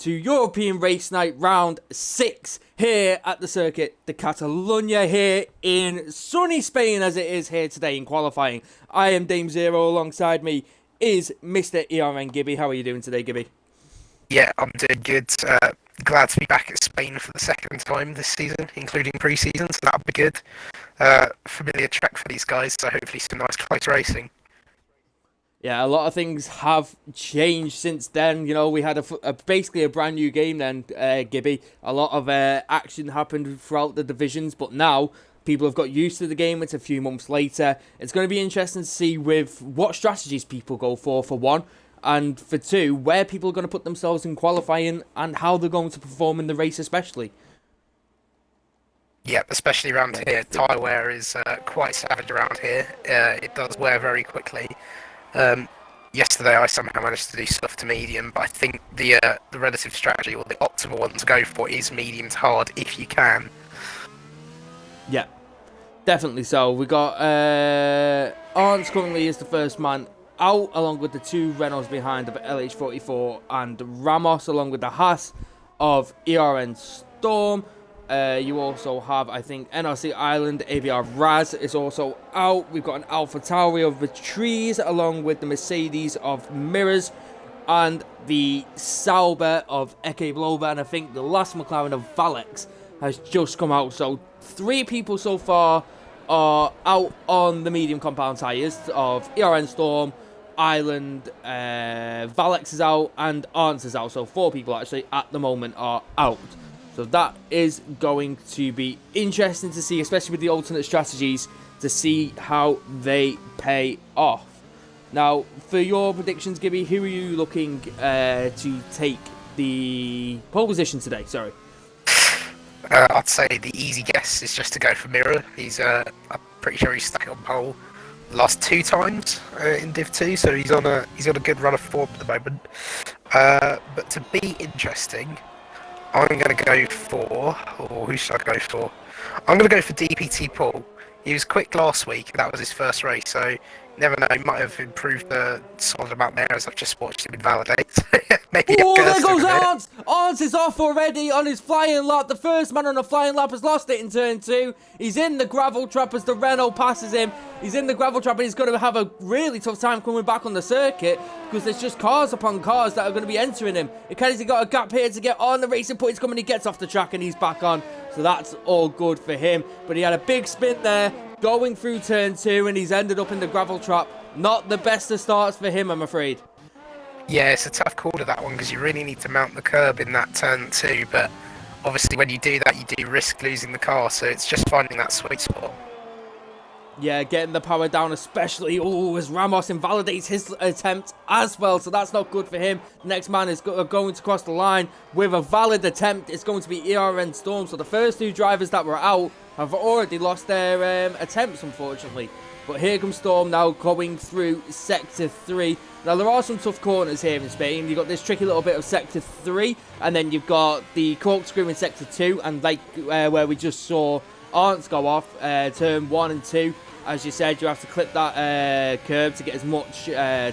to European Race Night Round 6 here at the Circuit de Catalunya here in sunny Spain as it is here today in qualifying. I am Dame Zero, alongside me is Mr. ERN Gibby. How are you doing today, Gibby? Yeah, I'm doing good. Glad to be back at Spain for the second time this season, including pre-season, so that'll be good. Familiar track for these guys, so hopefully some nice close racing. Yeah, a lot of things have changed since then. You know, we had basically a brand new game then, Gibby. A lot of action happened throughout the divisions, but now people have got used to the game. It's a few months later. It's going to be interesting to see with what strategies people go for one, and for two, where people are going to put themselves in qualifying and how they're going to perform in the race especially. Yep, especially around here. Tyre wear is quite savage around here. It does wear very quickly. Yesterday I somehow managed to do soft to medium, but I think the relative strategy, or the optimal one to go for, is medium to hard if you can. Yeah, definitely so. We got Arns currently is the first man out, along with the two Renaults behind of LH44 and Ramos, along with the Haas of ERN Storm. You also have, I think, NRC Ireland, ABR Raz is also out. We've got an Alpha Tauri of the Trees, along with the Mercedes of Mirrors, and the Sauber of Eke Blover, and I think the last McLaren of Valex has just come out. So 3 people so far are out on the medium compound tyres of ERN Storm, Ireland, Valex is out, and Arns is out. So 4 people actually at the moment are out. So that is going to be interesting to see, especially with the alternate strategies, to see how they pay off. Now, for your predictions, Gibby, who are you looking to take the pole position today? Sorry. I'd say the easy guess is just to go for Mirror. I'm pretty sure he's stuck on pole the last 2 times in Div 2, so he's on a good run of form at the moment. But to be interesting, I'm going to go for, or who should I go for? I'm going to go for DPT Paul. He was quick last week, that was his first race, so you never know, he might have improved a solid amount there as I've just watched him invalidate. Maybe oh, there goes Arns! Arns is off already on his flying lap. The first man on a flying lap has lost it in turn 2. He's in the gravel trap as the Renault passes him. He's in the gravel trap and he's going to have a really tough time coming back on the circuit because there's just cars upon cars that are going to be entering him. He's got a gap here to get on. The racing point is coming. He gets off the track and he's back on. So that's all good for him. But he had a big spin there going through turn 2 and he's ended up in the gravel trap. Not the best of starts for him, I'm afraid. Yeah, it's a tough call to that one because you really need to mount the curb in that turn 2, but obviously when you do that you do risk losing the car, so it's just finding that sweet spot. Yeah, getting the power down especially. Oh, as Ramos invalidates his attempt as well, so that's not good for him. The next man is going to cross the line with a valid attempt. It's going to be ERN Storm, so the first 2 drivers that were out have already lost their attempts, unfortunately. But here comes Storm now going through Sector 3. Now, there are some tough corners here in Spain. You've got this tricky little bit of Sector 3, and then you've got the corkscrew in Sector 2, and like where we just saw Arns go off, turn 1 and 2. As you said, you have to clip that curb to get as much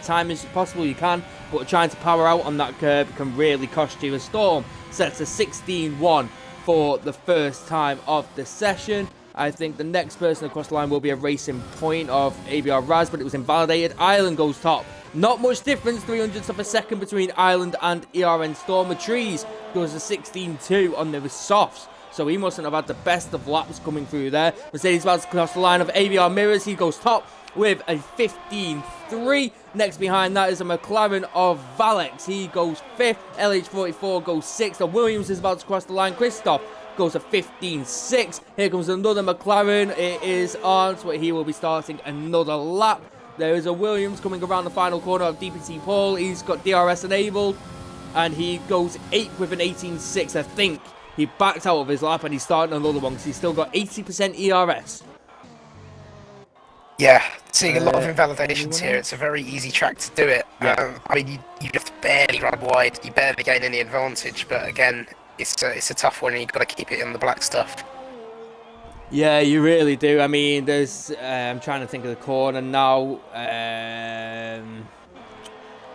time as possible you can, but trying to power out on that curb can really cost you. A Storm sets a 16-1 for the first time of the session. I think the next person across the line will be a Racing Point of ABR Raz, but it was invalidated. Ireland goes top. Not much difference, 300ths of a second between Ireland and ERN Storm. The Trees goes a 16-2 on the softs, so he mustn't have had the best of laps coming through there. Mercedes about to cross the line of ABR Mirrors. He goes top with a 15-3. Next behind that is a McLaren of Valex. He goes 5th. LH44 goes 6th. The Williams is about to cross the line. Christoph goes a 15-6. Here comes another McLaren. It is Arns, where he will be starting another lap. There is a Williams coming around the final corner of DPT Paul. He's got DRS enabled, and he goes 8th with an 18-6. I think he backed out of his lap, and he's starting another one because he's still got 80% ERS. Yeah, seeing a lot of invalidations here. It's a very easy track to do it. Yeah. I mean, you have to barely run wide. You barely gain any advantage, but again, it's a tough one, and you've got to keep it in the black stuff. Yeah, you really do. I mean, there's... I'm trying to think of the corner now.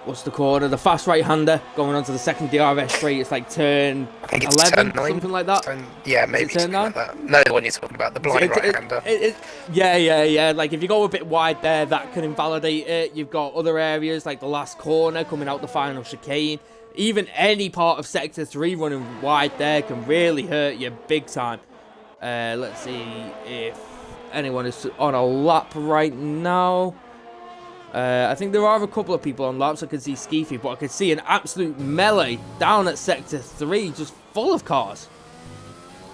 what's the corner? The fast right-hander going onto the second DRS straight. It's like turn I think it's 11, turn 9. something like that. Yeah, maybe turn something 9? like that. No, the one you're talking about, the blind right-hander. Yeah. Like, if you go a bit wide there, that can invalidate it. You've got other areas, like the last corner coming out the final chicane. Even any part of Sector 3 running wide there can really hurt you big time. Let's see if anyone is on a lap right now. I think there are a couple of people on laps. I can see Skeefy, but I can see an absolute melee down at Sector 3, just full of cars.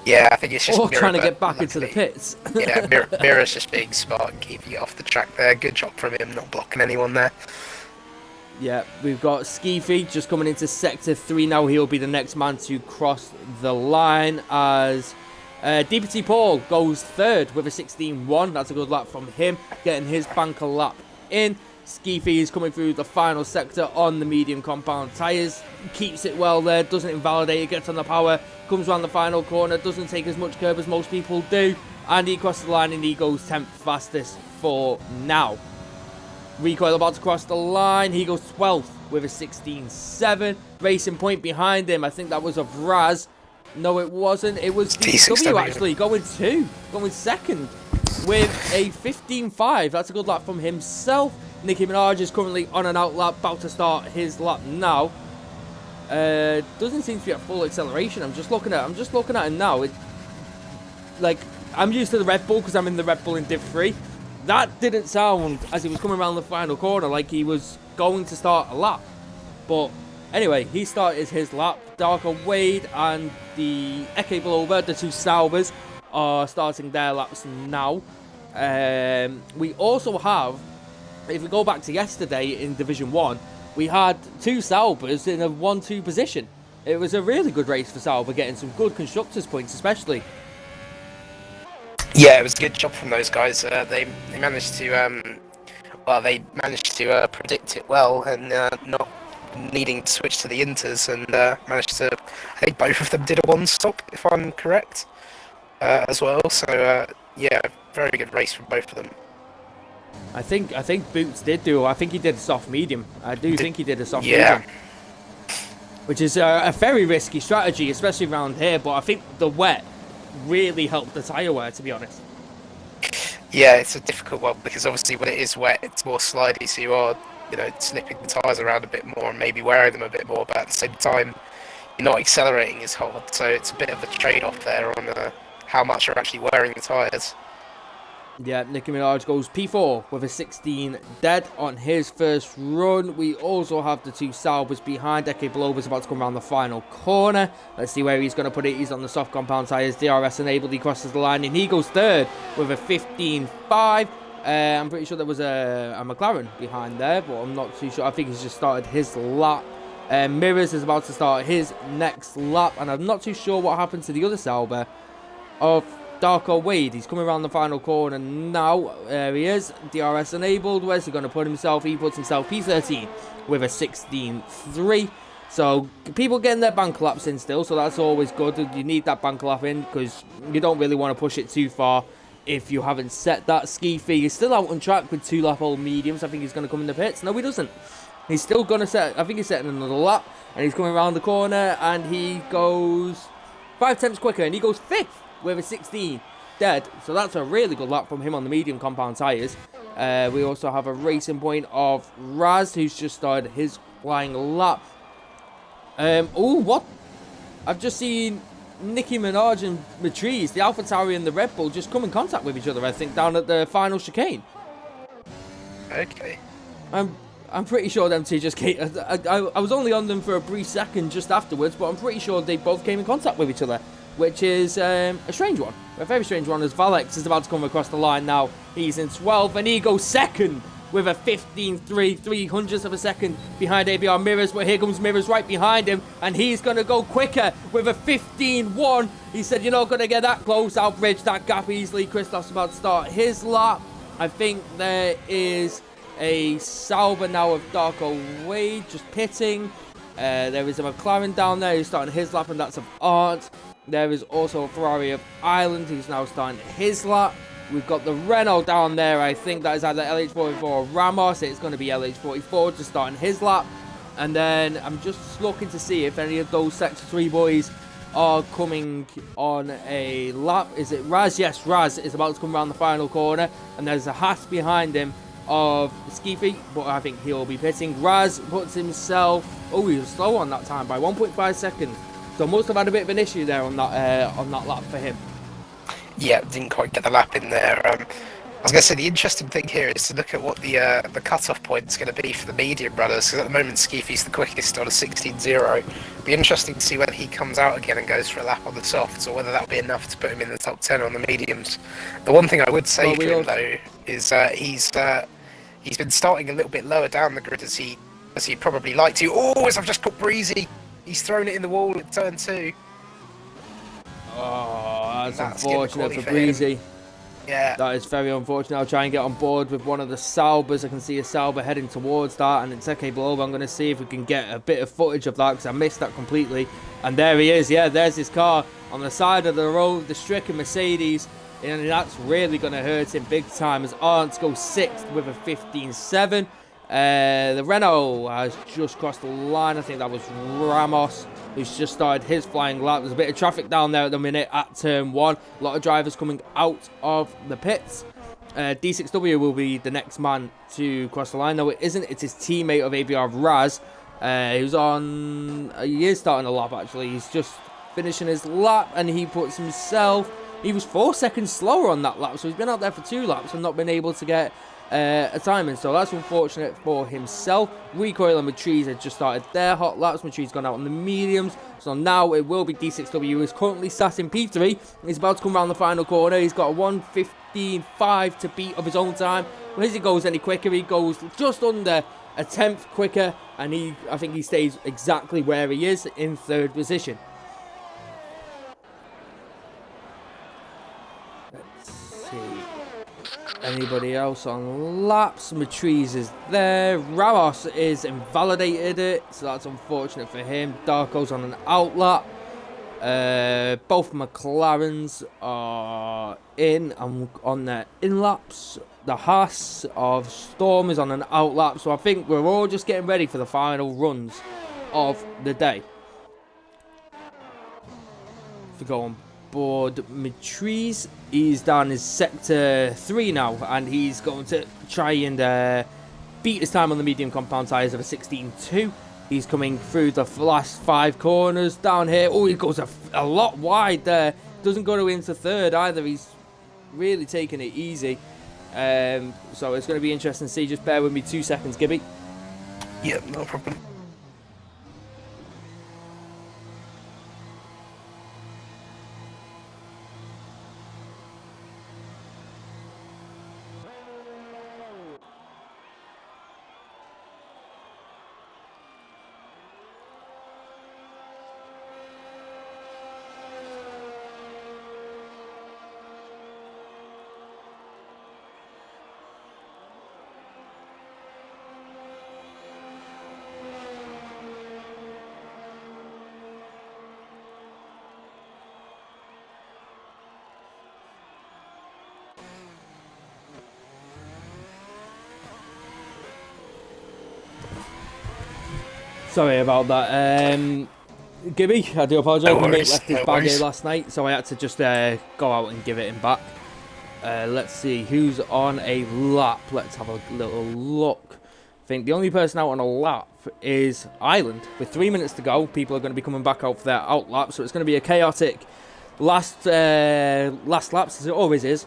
Yeah, I think it's just all Mirror, trying to get back luckily, into the pits. Yeah, Mirror's just being smart and keeping it off the track there. Good job from him, not blocking anyone there. Yeah, we've got Skeefy just coming into Sector 3 now. He'll be the next man to cross the line as DPT Paul goes third with a 16.1. That's a good lap from him, getting his banker lap in. Skeefy is coming through the final sector on the medium compound tyres. Keeps it well there, doesn't invalidate it, gets on the power, comes around the final corner, doesn't take as much curb as most people do, and he crosses the line and he goes 10th fastest for now. Recoil about to cross the line, he goes 12th with a 16.7. Racing Point behind him, I think that was of Raz. No, it wasn't. It was DW actually going second with a 15.5. That's a good lap from himself. Nicki Minaj is currently on an out lap, about to start his lap now. Doesn't seem to be at full acceleration. I'm just looking at him now. I'm used to the Red Bull because I'm in the Red Bull in Div 3. That didn't sound, as he was coming around the final corner, like he was going to start a lap. But anyway, he started his lap. Darker Wade and the Eke Blover, the two Saubers, are starting their laps now. We also have, if we go back to yesterday in Division 1, we had two Saubers in a 1-2 position. It was a really good race for Sauber, getting some good constructors points especially. Yeah, it was a good job from those guys. They managed to predict it well and not needing to switch to the Inters, and managed to, I think both of them did a one-stop, if I'm correct, as well. So yeah, very good race from both of them. I think Boots did do. I think he did a soft medium. I do think he did a soft medium, which is a very risky strategy, especially around here. But I think the wet really helped the tyre wear, to be honest. Yeah, it's a difficult one because obviously when it is wet, it's more slidey, so you are, slipping the tyres around a bit more and maybe wearing them a bit more. But at the same time, you're not accelerating as hard, so it's a bit of a trade-off there on how much you're actually wearing the tyres. Yeah, Nicki Minaj goes P4 with a 16 dead on his first run. We also have the two Saubers behind. Eke Blover's about to come around the final corner. Let's see where he's going to put it. He's on the soft compound tyres. DRS enabled. He crosses the line and he goes third with a 15.5. I'm pretty sure there was a McLaren behind there, but I'm not too sure. I think he's just started his lap. Mirrors is about to start his next lap, and I'm not too sure what happened to the other Sauber of Darko Wade. He's coming around the final corner now. There he is. DRS enabled. Where's he going to put himself? He puts himself P13 with a 16.3. So people getting their bank laps in still, so that's always good. You need that bank lap in because you don't really want to push it too far if you haven't set that. Skeefy is still out on track with 2 lap old mediums. I think he's going to come in the pits. No, he doesn't. He's still going to set, I think he's setting another lap, and he's coming around the corner and he goes 5 tenths quicker and he goes 5th with a 16 dead. So that's a really good lap from him on the medium compound tyres. We also have a racing point of Raz, who's just started his flying lap. Oh, what? I've just seen Nicki Minaj and Matrice, the AlphaTauri and the Red Bull, just come in contact with each other, I think, down at the final chicane. Okay. I'm pretty sure them two just came. I was only on them for a brief second just afterwards, but I'm pretty sure they both came in contact with each other, which is a strange one. A very strange one, as Valex is about to come across the line now. He's in 12th, and he goes second with a 15.3, 300ths of a second behind ABR Mirrors, but here comes Mirrors right behind him, and he's going to go quicker with a 15.1. He said, you're not going to get that close. I'll bridge that gap easily. Christoph's about to start his lap. I think there is a Sauber now of Darko Wade just pitting. There is a McLaren down there who's starting his lap, and that's of Arndt. There is also a Ferrari of Ireland who's now starting his lap. We've got the Renault down there. I think that is either LH44 or Ramos. It's going to be LH44 just starting his lap. And then I'm just looking to see if any of those Sector 3 boys are coming on a lap. Is it Raz? Yes, Raz is about to come around the final corner. And there's a Haas behind him of Skiffy, but I think he'll be pitting. Raz puts himself... Oh, he was slow on that time by 1.5 seconds. So must have had a bit of an issue there on that lap for him. Yeah, didn't quite get the lap in there. I was going to say, the interesting thing here is to look at what the cut-off point is going to be for the medium runners, because at the moment Skeefy's the quickest on a 16.0. Be interesting to see whether he comes out again and goes for a lap on the softs, or whether that'll be enough to put him in the top 10 on the mediums. The one thing I would say for him, though, is he's been starting a little bit lower down the grid as he'd probably like to. Oh, as I've just caught Breezy, he's thrown it in the wall at turn 2. Oh, that's unfortunate for Breezy. Yeah. That is very unfortunate. I'll try and get on board with one of the Saubers. I can see a Sauber heading towards that, and it's okay below. I'm going to see if we can get a bit of footage of that, because I missed that completely. And there he is. Yeah, there's his car on the side of the road, the stricken Mercedes, and that's really going to hurt him big time, as Arndt goes 6th with a 15.7. The Renault has just crossed the line. I think that was Ramos, who's just started his flying lap. There's a bit of traffic down there at the minute at turn 1. A lot of drivers coming out of the pits. D6W will be the next man to cross the line. No, it isn't. It's his teammate of ABR, Raz, who's on... he is starting a lap, actually. He's just finishing his lap, and he puts himself... He was 4 seconds slower on that lap, so he's been out there for 2 laps and not been able to get a timing, so that's unfortunate for himself. Recoil and Matriz had just started their hot laps. Matriz gone out on the mediums, so now it will be D6W, who is currently sat in P3. He's about to come around the final corner. He's got a 1:15.5 to beat of his own time. Well, as he goes any quicker, he goes just under a 10th quicker, and I think he stays exactly where he is in 3rd position. Let's see. Anybody else on laps? Matriz is there. Ramos is invalidated it, so that's unfortunate for him. Darko's on an outlap. Both McLarens are in on their in laps. The Haas of Storm is on an outlap, so I think we're all just getting ready for the final runs of the day. If we go on board Matriz, he's down in sector 3 now, and he's going to try and beat his time on the medium compound tyres of a 16.2. He's coming through the last 5 corners down here. Oh, he goes a lot wide there. Doesn't go into 3rd either. He's really taking it easy. So it's going to be interesting to see. Just bear with me 2 seconds, Gibby. Yeah, no problem. Sorry about that, Gibby. I do apologise. No My mate worries, left his no bag worries. here last night, so I had to just go out and give it him back. Let's see who's on a lap. Let's have a little look. I think the only person out on a lap is Ireland. With 3 minutes to go, people are going to be coming back out for their out lap, so it's going to be a chaotic last laps, as it always is.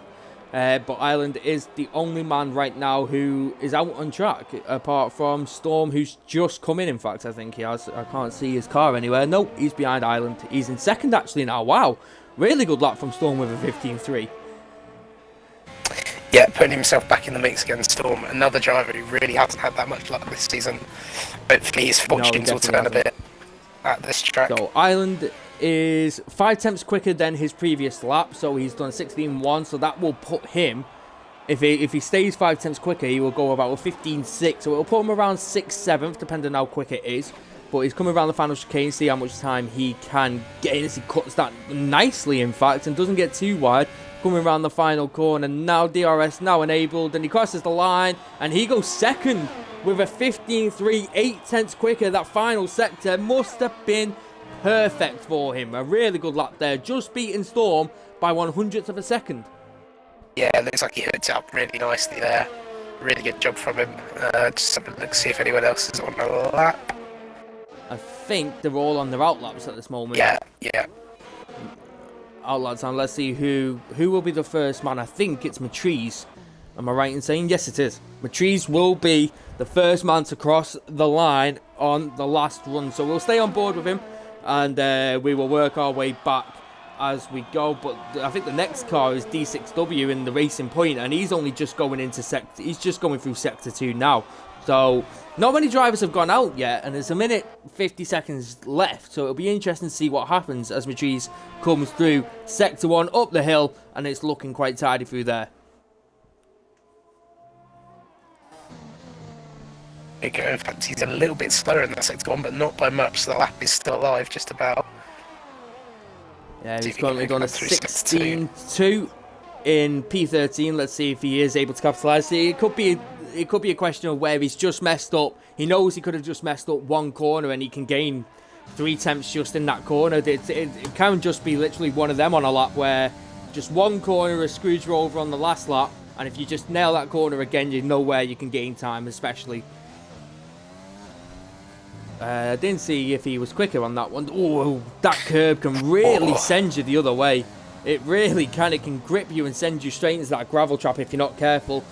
But Ireland is the only man right now who is out on track, apart from Storm, who's just come in fact, I think he has. I can't see his car anywhere. No, he's behind Ireland. He's in 2nd actually now. Wow. Really good lap from Storm with a 15.3. Yeah, putting himself back in the mix against Storm. Another driver who really hasn't had that much luck this season. Hopefully his fortunes will turn a bit at this track. So Ireland is 5 tenths quicker than his previous lap, so he's done 16.1, so that will put him, if he stays 5 tenths quicker, he will go about a 15.6, so it will put him around 6th, 7th, depending on how quick it is. But he's coming around the final chicane, see how much time he can get in as he cuts that nicely, in fact, and doesn't get too wide. Coming around the final corner, now DRS now enabled, and he crosses the line, and he goes 2nd with a 15.3, 8/10 quicker. That final sector must have been perfect for him. A really good lap there, just beating Storm by 100th of a second. Yeah, it looks like he hooked up really nicely there. Really good job from him. Just have a look, see if anyone else is on the lap. I think they're all on their outlaps at this moment. Yeah. Outlaps, and let's see who will be the first man. I think it's Matrice. Am I right in saying? Yes, it is. Matrice will be the first man to cross the line on the last run. So we'll stay on board with him, and we will work our way back as we go. But I think the next car is D6W in the Racing Point, and he's only just going into sector. He's just going through sector 2 now. So not many drivers have gone out yet, and there's a minute 50 seconds left. So it'll be interesting to see what happens as Matrice comes through sector 1 up the hill, and it's looking quite tidy through there. There you go. In fact, he's a little bit slower in that sector 1, but not by much. So the lap is still alive, just about. Yeah, he's currently done a 16.2 in P13. Let's see if he is able to capitalise. It could be a question of where he's just messed up. He knows he could have just messed up one corner, and he can gain 3/10 just in that corner. It can just be literally one of them on a lap where just one corner has screwed you over on the last lap, and if you just nail that corner again, you know where you can gain time, especially. I didn't see if he was quicker on that one. Oh, that curb can really send you the other way. It really kind of can grip you and send you straight into that gravel trap if you're not careful.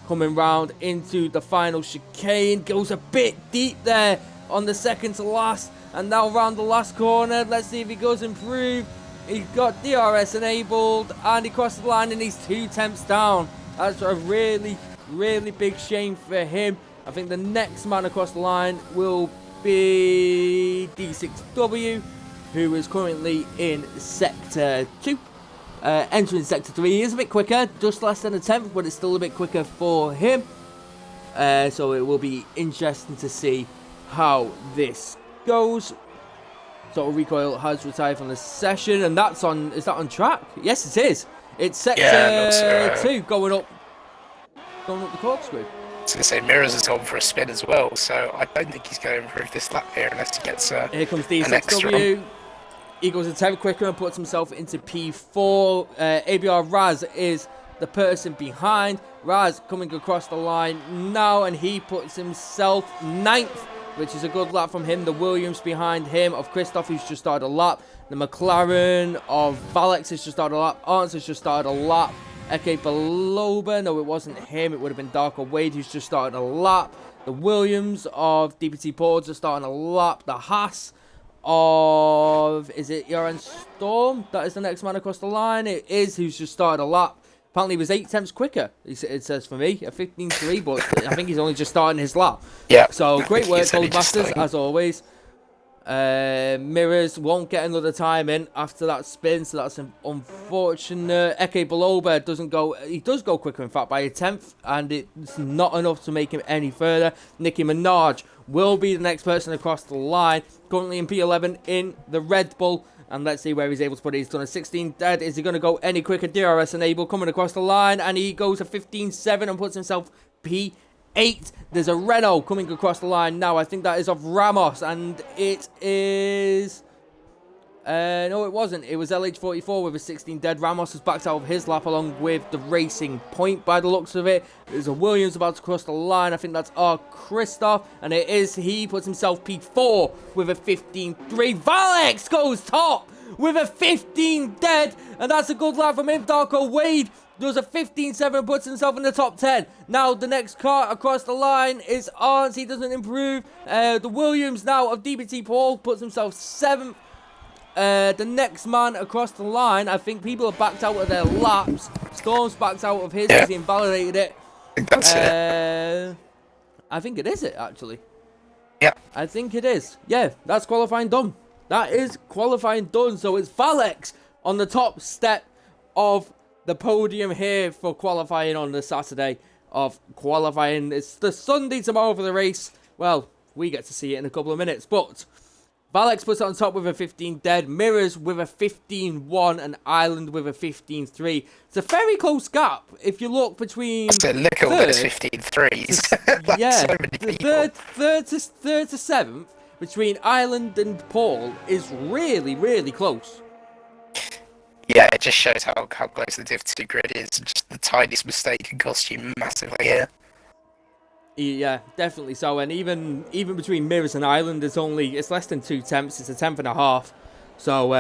Coming round into the final chicane. Goes a bit deep there on the second to last. And now round the last corner. Let's see if he goes improve. He's got DRS enabled. And he crossed the line and he's 2/10 down. That's a really, really big shame for him. I think the next man across the line will be D6W, who is currently in sector 2. Entering sector 3, he is a bit quicker, just less than a 10th, but it's still a bit quicker for him. So it will be interesting to see how this goes. So Recoil has retired from the session, and that's on. Is that on track? Yes, it is. It's sector 2 going up the corkscrew. I was going to say, Mirrors has gone for a spin as well, so I don't think he's going to improve this lap here unless he gets here comes D6W. He goes a 10 quicker and puts himself into P4. ABR Raz is the person behind. Raz coming across the line now, and he puts himself 9th, which is a good lap from him. The Williams behind him of Christoph, who's just started a lap. The McLaren of Valex has just started a lap. Arns has just started a lap. Eke Baloba, no, it wasn't him. It would have been Darko Wade, who's just started a lap. The Williams of DPT Ports are starting a lap. The Haas of, is it ERN Storm? That is the next man across the line. It is, who's just started a lap. Apparently he was 8/10 quicker, it says for me. A 15.3, but I think he's only just starting his lap. Yeah. So great work, Goldmasters, as always. Mirrors won't get another time in after that spin, so that's unfortunate. Eke Baloba does go quicker, in fact, by a 10th, and it's not enough to make him any further. Nicki Minaj will be the next person across the line, currently in P11 in the Red Bull, and let's see where he's able to put it. He's done a 16 dead. Is he going to go any quicker? DRS enable coming across the line, and he goes a 15.7 and puts himself P8. There's a Renault coming across the line now. I think that is of Ramos, and it is... no, it wasn't. It was LH44 with a 16 dead. Ramos has backed out of his lap along with the Racing Point by the looks of it. There's a Williams about to cross the line. I think that's our Christoph, and it is. He puts himself P4 with a 15.3. Valex goes top with a 15 dead, and that's a good lap from him. Darko Wade does a 15.7, puts himself in the top 10. Now the next car across the line is Arns. He doesn't improve. The Williams now of DBT Paul puts himself 7th. The next man across the line, I think people have backed out of their laps. Storm's backed out of his because he invalidated it. I think that's it. I think it is it, actually. Yeah. I think it is. Yeah, that's qualifying done. That is qualifying done. So it's Valex on the top step of the podium here for qualifying on the Saturday of qualifying. It's the Sunday tomorrow for the race. Well, we get to see it in a couple of minutes, but Valex puts it on top with a 15 dead, Mirrors with a 15-1, and Ireland with a 15-3. It's a very close gap if you look between So look at all those 15-3s. That's so many the people. third to seventh between Ireland and Paul is really, really close. Yeah, it just shows how close the Div 2 grid is. Just the tiniest mistake can cost you massively here. Yeah, definitely so. And even between Mirrors and Ireland, it's less than 2 temps. It's a tenth and a half. So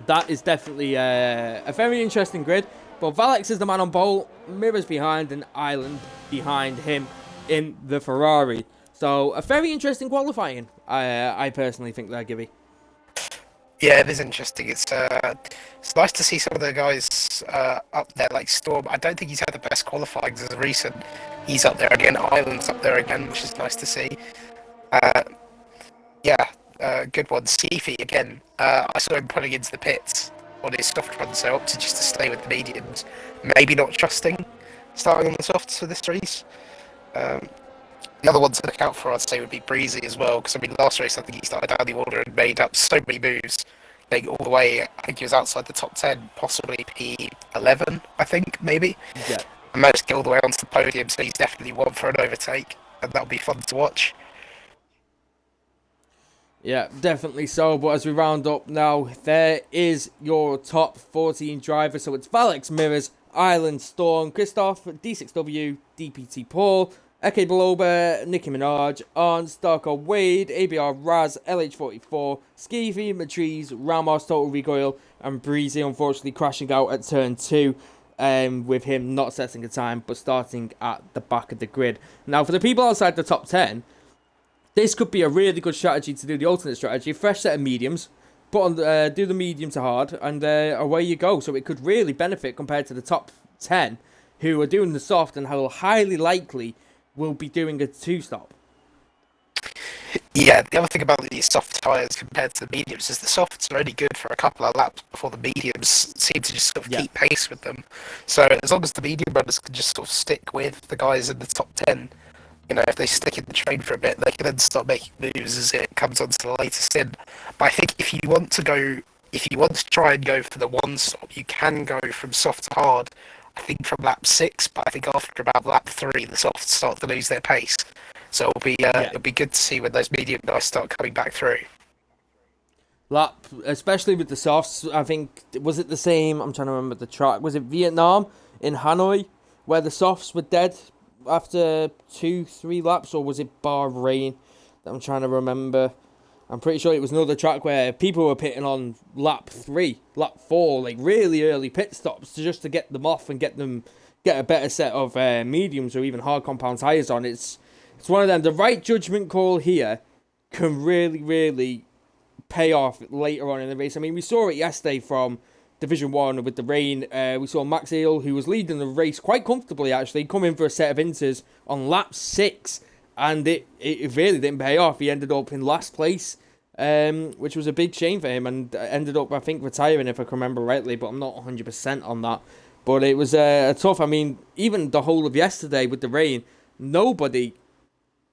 that is definitely a very interesting grid. But Valex is the man on pole, Mirrors behind, and Ireland behind him in the Ferrari. So a very interesting qualifying. I personally think there, Gibby. Yeah, it is interesting. It's nice to see some of the guys up there, like Storm. I don't think he's had the best qualifyings as recent. He's up there again. Ireland's up there again, which is nice to see. Good one. Seafy again. I saw him pulling into the pits on his soft run, so opted just to stay with the mediums. Maybe not trusting starting on the softs for this race. The other one to look out for, I'd say, would be Breezy as well, because I mean, last race I think he started down the order and made up so many moves, getting all the way. I think he was outside the top 10, possibly P11, I think, maybe. Yeah. And managed to get all the way onto the podium, so he's definitely one for an overtake, and that'll be fun to watch. Yeah, definitely so. But as we round up now, there is your top 14 drivers. So it's Valex, Mirrors, Ireland, Storm, Christoph, D6W, DPT Paul, Eke Baloba, Nicki Minaj, Arns, Darko Wade, ABR Raz, LH44, Skeevy, Matriz, Ramos, Total Recoil, and Breezy unfortunately crashing out at turn 2. With him not setting a time, but starting at the back of the grid. Now, for the people outside the top 10, this could be a really good strategy to do the alternate strategy. Fresh set of mediums, do the medium to hard, and away you go. So it could really benefit compared to the top 10, who are doing the soft and how highly likely will be doing a 2-stop. Yeah, the other thing about these soft tyres compared to the mediums is the softs are only good for a couple of laps before the mediums seem to just sort of keep pace with them. So as long as the medium runners can just sort of stick with the guys in the top 10, you know, if they stick in the train for a bit, they can then start making moves as it comes onto the later stint. But I think if you want to try and go for the 1-stop, you can go from soft to hard. I think from lap 6, but I think after about lap 3, the softs start to lose their pace. So it'll be good to see when those medium guys start coming back through. Especially with the softs, I think, was it the same? I'm trying to remember the track. Was it Vietnam in Hanoi where the softs were dead after 2-3 laps, or was it Bahrain? I'm trying to remember. I'm pretty sure it was another track where people were pitting on lap 3, lap 4, like really early pit stops just to get them off and get a better set of mediums or even hard compound tyres on. It's one of them. The right judgment call here can really, really pay off later on in the race. I mean, we saw it yesterday from Division 1 with the rain. We saw Max Eel, who was leading the race quite comfortably, actually, come in for a set of inters on lap 6, and it really didn't pay off. He ended up in last place, which was a big shame for him, and ended up, I think, retiring, if I can remember rightly, but I'm not 100% on that. But it was tough. I mean, even the whole of yesterday with the rain, nobody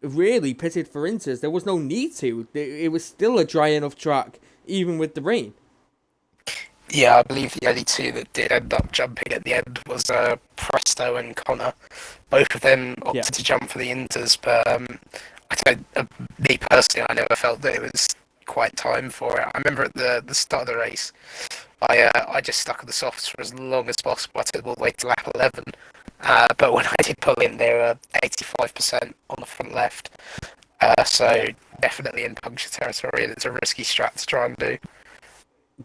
really pitted for inters. There was no need to. It was still a dry enough track, even with the rain. Yeah, I believe the only two that did end up jumping at the end was Presto and Connor. Both of them opted to jump for the inters, but me personally, I never felt that it was quite time for it. I remember at the start of the race, I just stuck on the softs for as long as possible. I took them all the way to lap 11. But when I did pull in, they were 85% on the front left. So definitely in puncture territory, and it's a risky strat to try and do.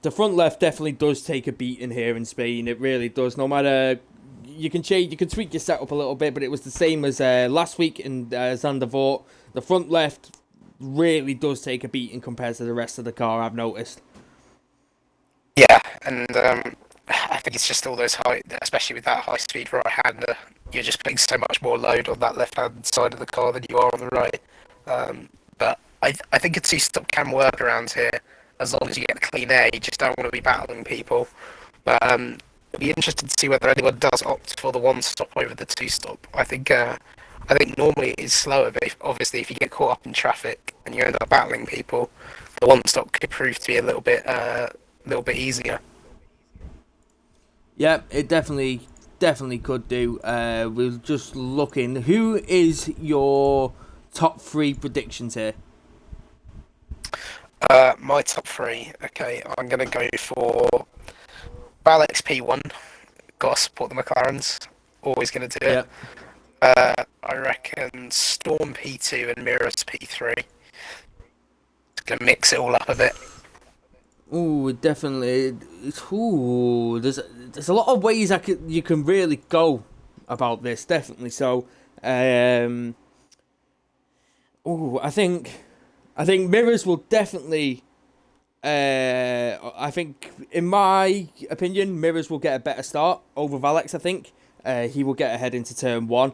The front left definitely does take a beating here in Spain. It really does. No matter, you can change, you can tweak your setup a little bit, but it was the same as last week in Zandvoort. The front left really does take a beating compared to the rest of the car, I've noticed. Yeah, and I think it's just all those high, especially with that high-speed right-hander, you're just putting so much more load on that left-hand side of the car than you are on the right. But I think a 2-stop can work around here, as long as you get clean air. You just don't want to be battling people. But it'll be interesting to see whether anyone does opt for the 1-stop over the 2-stop. I think I think normally it is slower, but obviously if you get caught up in traffic and you end up battling people, the one stop could prove to be a little bit easier. Yeah, it definitely could do. We're just looking. Who is your top 3 predictions here? My top three. Okay, I'm gonna go for Alex P1. Got to support the McLarens. Always gonna do it. Yeah. I reckon Storm P2 and Mirrors P3. Gonna mix it all up a bit. Ooh, definitely. Ooh, there's a lot of ways you can really go about this. Definitely. So, ooh, I think Mirrors will definitely. I think, in my opinion, Mirrors will get a better start over Valix. I think he will get ahead into turn 1.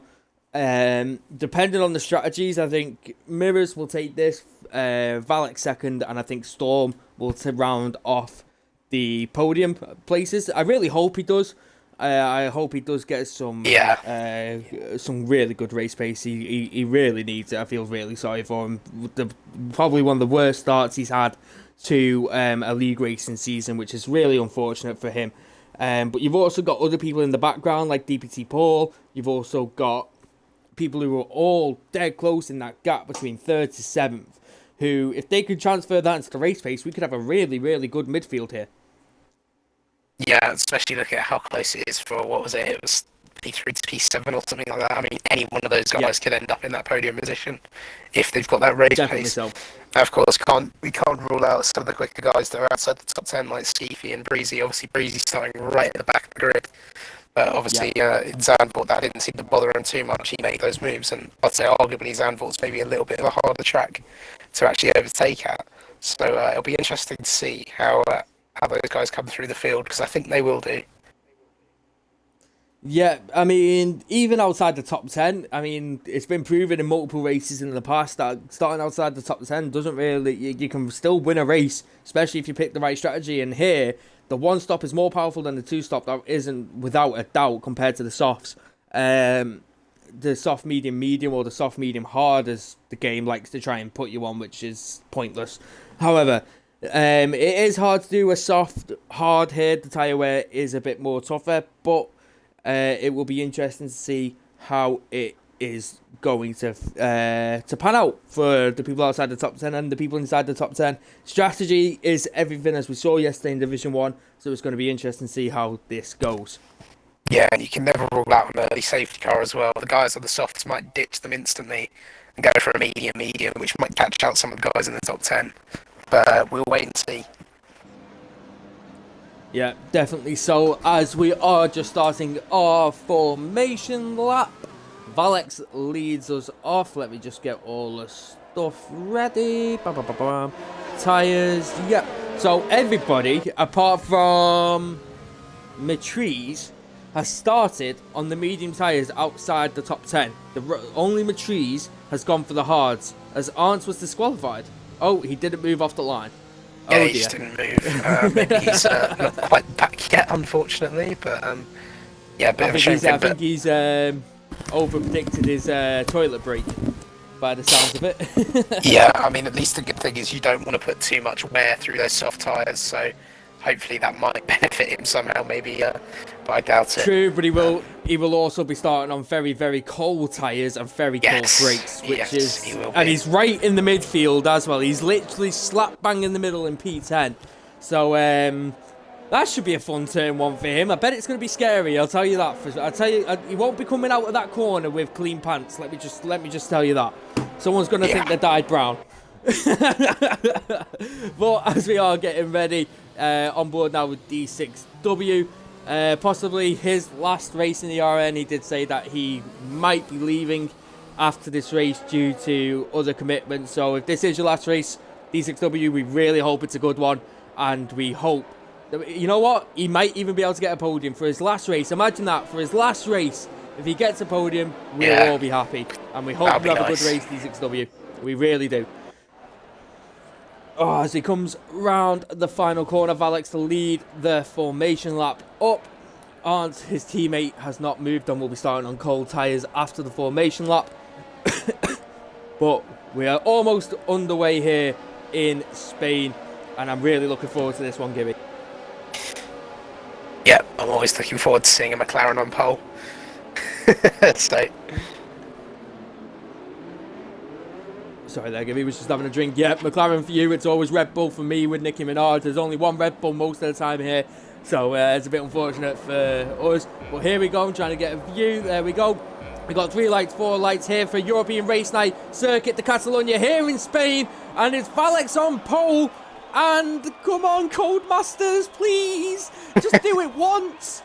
Depending on the strategies, I think Mirrors will take this, Valak second, and I think Storm will round off the podium places. I really hope he does. I hope he does get some really good race pace. He really needs it. I feel really sorry for him. Probably one of the worst starts he's had to a league racing season, which is really unfortunate for him. But you've also got other people in the background like DPT Paul. You've also got people who are all dead close in that gap between 3rd to 7th, who, if they could transfer that into the race pace, we could have a really, really good midfield here. Yeah, especially looking at how close it is for, what was it? It was P3 to P7 or something like that. I mean, any one of those guys could end up in that podium position if they've got that race Definitely pace. so. Now, of course, we can't rule out some of the quicker guys that are outside the top 10, like Skeefy and Breezy. Obviously, Breezy's starting right at the back of the grid. But obviously, in Zandvoort, that didn't seem to bother him too much. He made those moves, and I'd say arguably Zandvoort's maybe a little bit of a harder track to actually overtake at. So it'll be interesting to see how those guys come through the field, because I think they will do. Yeah, I mean, even outside the top 10, I mean, it's been proven in multiple races in the past that starting outside the top 10 doesn't really, you can still win a race, especially if you pick the right strategy. And here, the one stop is more powerful than the two stop. That isn't without a doubt compared to the softs. The soft medium or the soft medium hard, as the game likes to try and put you on, which is pointless. However, it is hard to do a soft hard here. The tyre wear is a bit more tougher, but it will be interesting to see how it is going to pan out for the people outside the top 10 and the people inside the top 10. Strategy is everything, as we saw yesterday in Division 1, so it's going to be interesting to see how this goes. Yeah, and you can never rule out an early safety car as well. The guys on the softs might ditch them instantly and go for a medium, which might catch out some of the guys in the top 10. But we'll wait and see. Yeah, definitely so. As we are just starting our formation lap, Valex leads us off. Let me just get all the stuff ready. Tires, yeah. So everybody, apart from Matrice, has started on the medium tyres outside the top 10. Only Matrice has gone for the hards, as Arntz was disqualified. Oh, he didn't move off the line. Yeah, Oh, he just didn't move. Maybe he's not quite back yet, unfortunately. But yeah, a bit of a shame. I think he's over-predicted his toilet break, by the sounds of it. Yeah, I mean, at least the good thing is you don't want to put too much wear through those soft tyres, so hopefully that might benefit him somehow, maybe, but I doubt it. True, but he will also be starting on very, very cold tyres and very cold brakes, which he's right in the midfield as well. He's literally slap bang in the middle in P10. So that should be a fun turn 1 for him. I bet it's going to be scary. I'll tell you that. He won't be coming out of that corner with clean pants. Let me just tell you that. Someone's going to think they dyed brown. But as we are getting ready, on board now with D6W, possibly his last race in the ERN. He did say that he might be leaving after this race due to other commitments. So if this is your last race, D6W, we really hope it's a good one, and we hope that, you know what, he might even be able to get a podium for his last race. Imagine that, for his last race, if he gets a podium, we'll all be happy, and we hope you have a good race, D6W. We really do. Oh, as he comes round the final corner, Alex to lead the formation lap up Arndt, his teammate, has not moved and will be starting on cold tyres after the formation lap. But we are almost underway here in Spain, and I'm really looking forward to this one, Gibby. Yeah, I'm always looking forward to seeing a McLaren on pole. So. Sorry there, Gibby was just having a drink. Yeah, McLaren for you, it's always Red Bull for me with Nicki Minaj. There's only one Red Bull most of the time here, so it's a bit unfortunate for us. But here we go, I'm trying to get a view. There we go. We got 3 lights, 4 lights here for European Race Night Circuit de Catalunya here in Spain, and it's Valeix on pole. And come on, Codemasters, please, just do it once.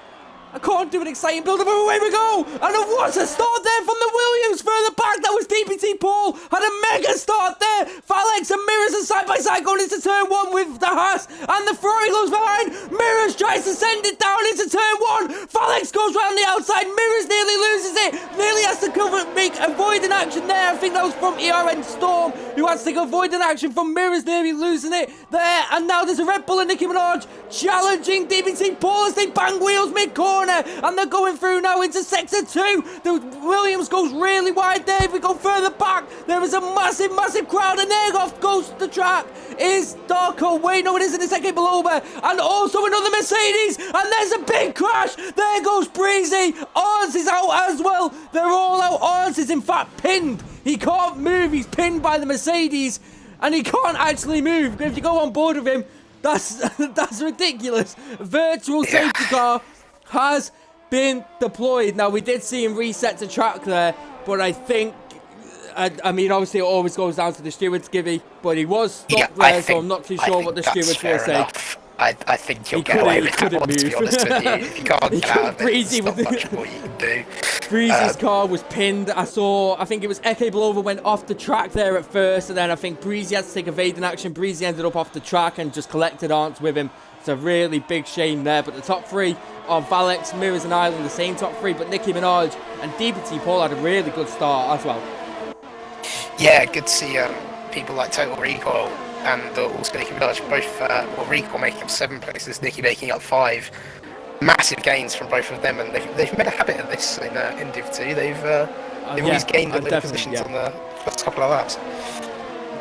I can't do an exciting build-up, but away we go! And what a start there from the Williams further back. That was DPT Paul. Had a mega start there. Valeix and Mirrors are side by side going into turn 1 with the Haas. And the Ferrari goes behind. Mirrors tries to send it down into turn 1. Valeix goes round the outside. Mirrors nearly loses it. Nearly has to avoid an action there. I think that was from ERN Storm, who has to avoid an action from Mirrors, nearly losing it there. And now there's a Red Bull and Nicki Minaj challenging DPT Paul as they bang wheels mid-corner. And they're going through now into sector 2. The Williams goes really wide there. If we go further back, there is a massive, massive crowd, and there goes the track. Is Darko? Wait, no, it isn't. It's Eke Beloba. And also another Mercedes. And there's a big crash. There goes Breezy. Arns is out as well. They're all out. Arns is in fact pinned. He can't move. He's pinned by the Mercedes, and he can't actually move. If you go on board with him, that's ridiculous. Virtual safety car has been deployed. Now, we did see him reset to track there, but I think, I mean, obviously it always goes down to the stewards, Gibby, but he was stopped there, so I'm not too sure what the stewards will say. I think you'll get away with that one, to be honest with you. If you can't get out of it, there's not much more you can do. Breezy's car was pinned. I think it was Eke Belova went off the track there at first, and then I think Breezy had to take evading action. Breezy ended up off the track and just collected Arndt with him. It's a really big shame there, but the top 3 are Valeix, Mirrors and Island, the same top 3, but Nicki Minaj and DPT Paul had a really good start as well. Yeah, good to see people like Total Recoil and also Nicki Minaj both, Recoil making up 7 places, Nicki making up 5. Massive gains from both of them, and they've made a habit of this in Div 2. They've always gained the winning positions on the first couple of laps.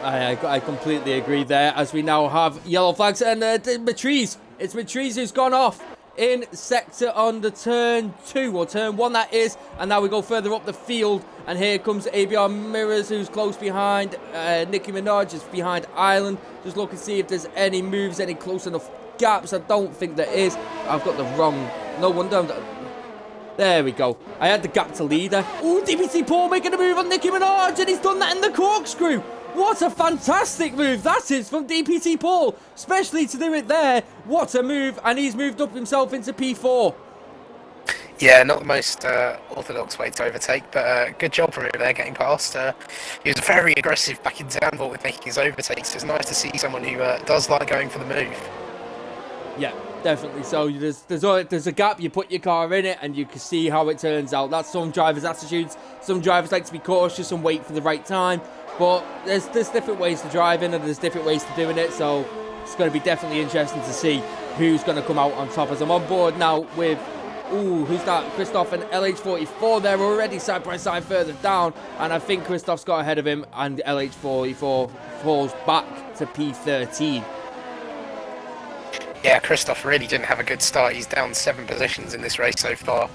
I completely agree there, as we now have yellow flags, and Matriz. It's Matriz who's gone off in sector on the turn 2, or turn 1 that is, and now we go further up the field, and here comes ABR Mirrors, who's close behind. Nicki Minaj is behind Island. Just look and see if there's any moves, any close enough gaps. I don't think there is. I've got the wrong, no wonder. There we go. I had the gap to leader. Oh, DPT Paul making a move on Nicki Minaj, and he's done that in the corkscrew. What a fantastic move that is from DPT Paul, especially to do it there. What a move, and he's moved up himself into P4. Yeah, not the most orthodox way to overtake, but good job from him there getting past. He was very aggressive back in downvolt with making his overtakes. It's nice to see someone who does like going for the move. Yeah, definitely. So there's a gap, you put your car in it, and you can see how it turns out. That's some drivers' attitudes. Some drivers like to be cautious and wait for the right time. But there's different ways to driving, and there's different ways to doing it, so it's going to be definitely interesting to see who's going to come out on top. As I'm on board now with, who's that? Christoph and LH44, they're already side by side further down, and I think Christoph's got ahead of him, and LH44 falls back to P13. Yeah, Christoph really didn't have a good start. He's down 7 positions in this race so far.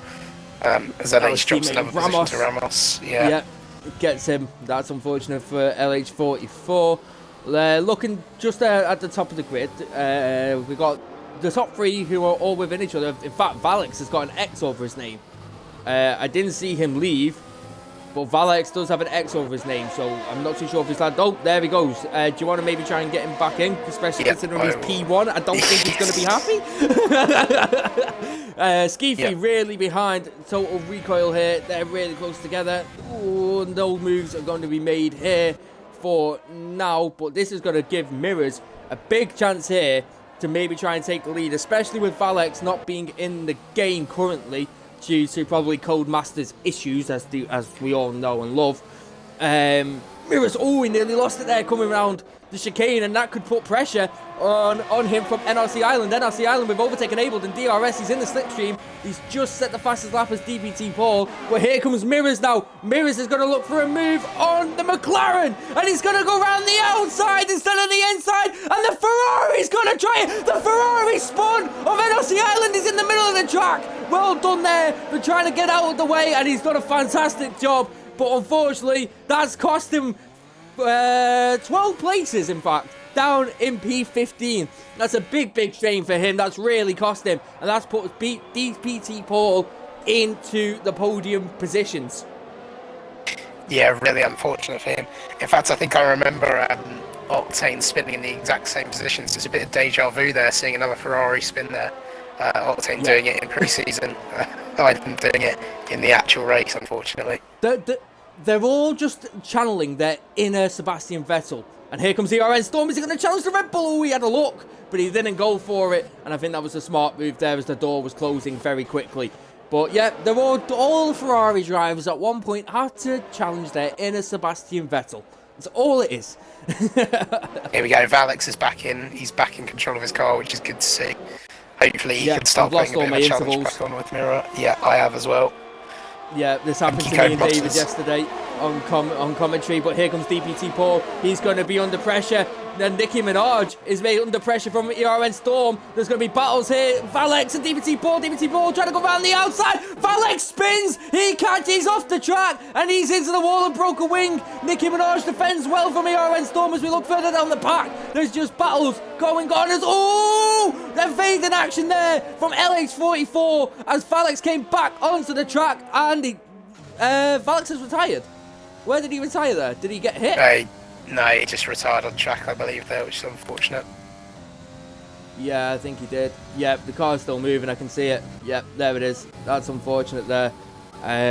As LH drops another position to Ramos. Yeah. Gets him. That's unfortunate for LH44. Looking just at the top of the grid, we've got the top 3 who are all within each other. In fact, Valeix has got an X over his name. I didn't see him leave, but Valeix does have an X over his name, so I'm not too sure if he's like, oh, there he goes. Do you want to maybe try and get him back in, especially considering he's P1? I don't think he's going to be happy. Skeefy really behind Total Recoil here. They're really close together. Ooh, no moves are going to be made here for now, but this is going to give Mirrors a big chance here to maybe try and take the lead, especially with Valeix not being in the game currently due to probably Codemasters issues, as we all know and love. Mirrors, he nearly lost it there coming around the chicane, and that could put pressure on him from NRC Island. NRC Island with overtake enabled, and DRS is in the slipstream. He's just set the fastest lap as DPT Paul. But here comes Mirrors now. Mirrors is going to look for a move on the McLaren, and he's going to go around the outside instead of the inside, and the Ferrari's going to try it. The Ferrari spun of NRC Island is in the middle of the track. Well done there for trying to get out of the way, and he's done a fantastic job. But unfortunately, that's cost him 12 places, in fact, down in P15. That's a big shame for him. That's really cost him, and that's put DPT Paul into the podium positions. Yeah, really unfortunate for him. In fact, I think I remember Octane spinning in the exact same positions. There's a bit of deja vu there, seeing another Ferrari spin there. Octane doing it in pre-season. I'm doing it in the actual race, unfortunately. They're all just channeling their inner Sebastian Vettel. And here comes ERN Storm. Is he going to challenge the Red Bull? Oh, he had a look, but he didn't go for it. And I think that was a smart move there as the door was closing very quickly. But yeah, they're all the Ferrari drivers at one point had to challenge their inner Sebastian Vettel. That's all it is. Here we go. Valix is back in. He's back in control of his car, which is good to see. Hopefully he can start putting a bit of a challenge back on with Mirror. Yeah, I have as well. Yeah, this happened to me and David yesterday on commentary, but here comes DPT Paul. He's going to be under pressure. Then Nicki Minaj is made under pressure from ERN Storm. There's going to be battles here. Valex and DPT Paul. DPT Paul trying to go around the outside. Valex spins. He catches off the track, and he's into the wall and broke a wing. Nicki Minaj defends well from ERN Storm as we look further down the pack. There's just battles going on. Oh, evading action there from LH44 as Valex came back onto the track, and Valex has retired. Where did he retire there? Did he get hit? No, he just retired on track, I believe, there, which is unfortunate. Yeah, I think he did. Yep, the car's still moving, I can see it. Yep, there it is. That's unfortunate there.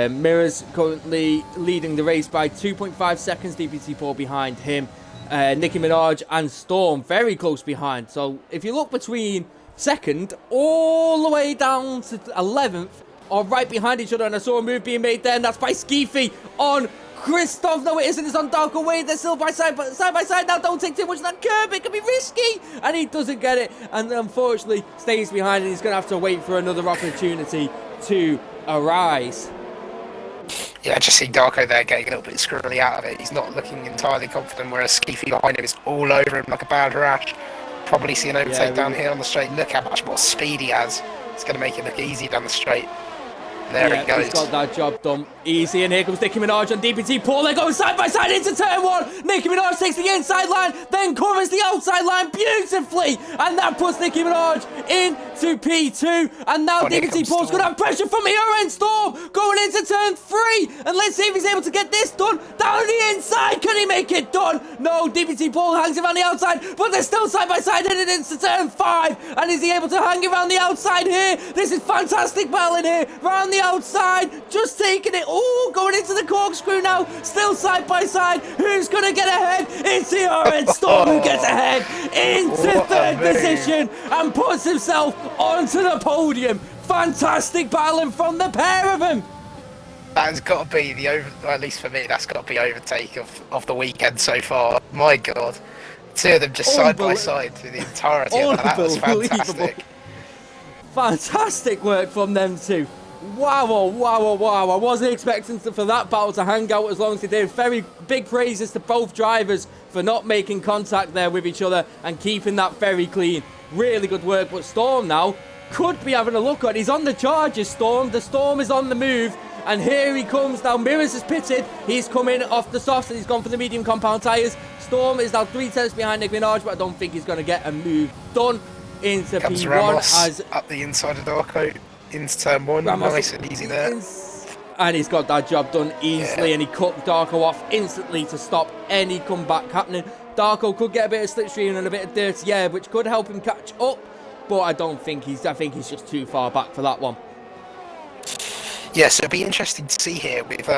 Mirrors currently leading the race by 2.5 seconds. DPT Paul behind him. Nicki Minaj and Storm very close behind. So if you look between second all the way down to 11th, are right behind each other, and I saw a move being made there, and that's by Skeefy on Christoph. No, it isn't. It's on Dark Away. They're still side by side now. Don't take too much of that curb. It can be risky. And he doesn't get it. And unfortunately stays behind. And he's going to have to wait for another opportunity to arise. Yeah, I just see Darko there getting a little bit squirrely out of it. He's not looking entirely confident, whereas Skeefy behind him is all over him like a bad rash. Probably see an overtake down here on the straight. Look how much more speed he has. It's going to make it look easy down the straight. There he goes. He's got that job done easy, and here comes Nicki Minaj and DPT Paul. They're going side by side into turn one. Nicki Minaj takes the inside line, then covers the outside line beautifully, and that puts Nicki Minaj into P2. And now DPT Paul's going to have pressure from ERN Storm going into turn 3. And let's see if he's able to get this done down the inside. Can he make it done? No, DPT Paul hangs around the outside, but they're still side by side headed into turn 5. And is he able to hang around the outside here? This is fantastic battle in here. Round the outside, just taking it. Oh, going into the corkscrew now. Still side by side. Who's going to get ahead? It's ERN Storm who gets ahead into third position and puts himself onto the podium. Fantastic battling from the pair of them. That's got to be the at least for me, that's got to be overtake of the weekend so far. My God. Two of them just side by side through the entirety of that. That was fantastic. Fantastic work from them two. Wow, oh, wow, oh, wow. I wasn't expecting for that battle to hang out as long as they did. Very big praises to both drivers for not making contact there with each other and keeping that very clean. Really good work. But Storm now could be having a look at it. He's on the charges, Storm. The Storm is on the move. And here he comes now. Mirrors is pitted. He's coming off the softs and he's gone for the medium compound tyres. Storm is now 3 tenths behind Nicki Minaj, but I don't think he's going to get a move done into P1. Ramos as up the inside of Darko into turn 1. Ramos, nice and easy there. And he's got that job done easily, and he cut Darko off instantly to stop any comeback happening. Darko could get a bit of slipstream and a bit of dirty air, which could help him catch up, but I think he's just too far back for that one. Yeah, so it'll be interesting to see here with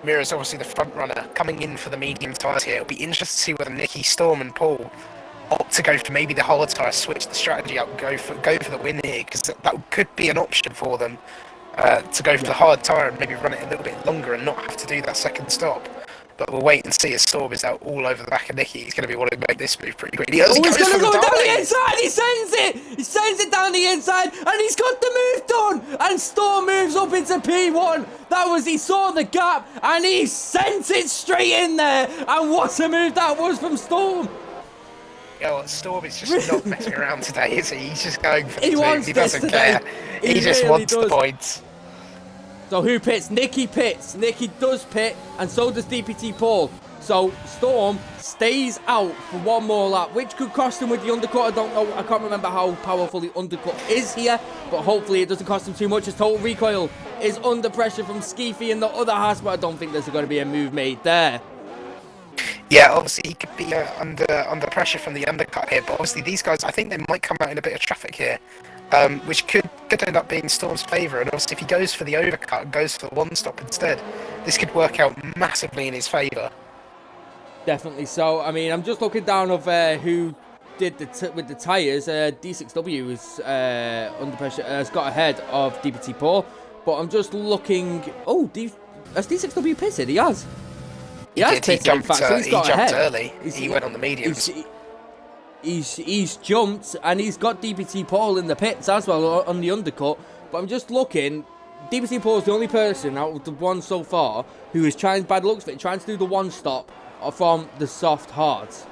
Mirrors obviously the front runner coming in for the medium tyres here. It'll be interesting to see whether Nicki, Storm and Paul opt to go for maybe the hollow tyre, switch the strategy up, go for the win here, because that could be an option for them to go for the hard tyre and maybe run it a little bit longer and not have to do that second stop. But we'll wait and see as Storm is out all over the back of Nicky. He's going to be wanting to make this move pretty quickly. Oh, he's going to go down the inside. He sends it. He sends it down the inside, and he's got the move done. And Storm moves up into P1. He saw the gap, and he sent it straight in there. And what a move that was from Storm. Storm is just not messing around today, is he? He's just going for the move. He doesn't care. He just really wants the points. So who pits? Nicky pits. Nicky does pit, and so does DPT Paul. So Storm stays out for one more lap, which could cost him with the undercut. I don't know. I can't remember how powerful the undercut is here, but hopefully it doesn't cost him too much, as Total Recoil is under pressure from Skeefy and the other Haas, but I don't think there's going to be a move made there. Yeah, obviously he could be under pressure from the undercut here, but obviously these guys, I think they might come out in a bit of traffic here, which could end up being Storm's favour. And obviously if he goes for the overcut and goes for the one stop instead, this could work out massively in his favour. Definitely so. I mean, I'm just looking down of who did with the tyres. D6W is under pressure, has got ahead of DPT Paul, but I'm just looking. Oh, has D6W pitted? He has. He jumped, in fact, so he's got jumped ahead. Early. He went on the mediums. He's jumped, and he's got DPT Paul in the pits as well on the undercut. But I'm just looking. DPT Paul is the only person out of the one so far who is trying, by the looks of it, trying to do the one stop from the soft hards.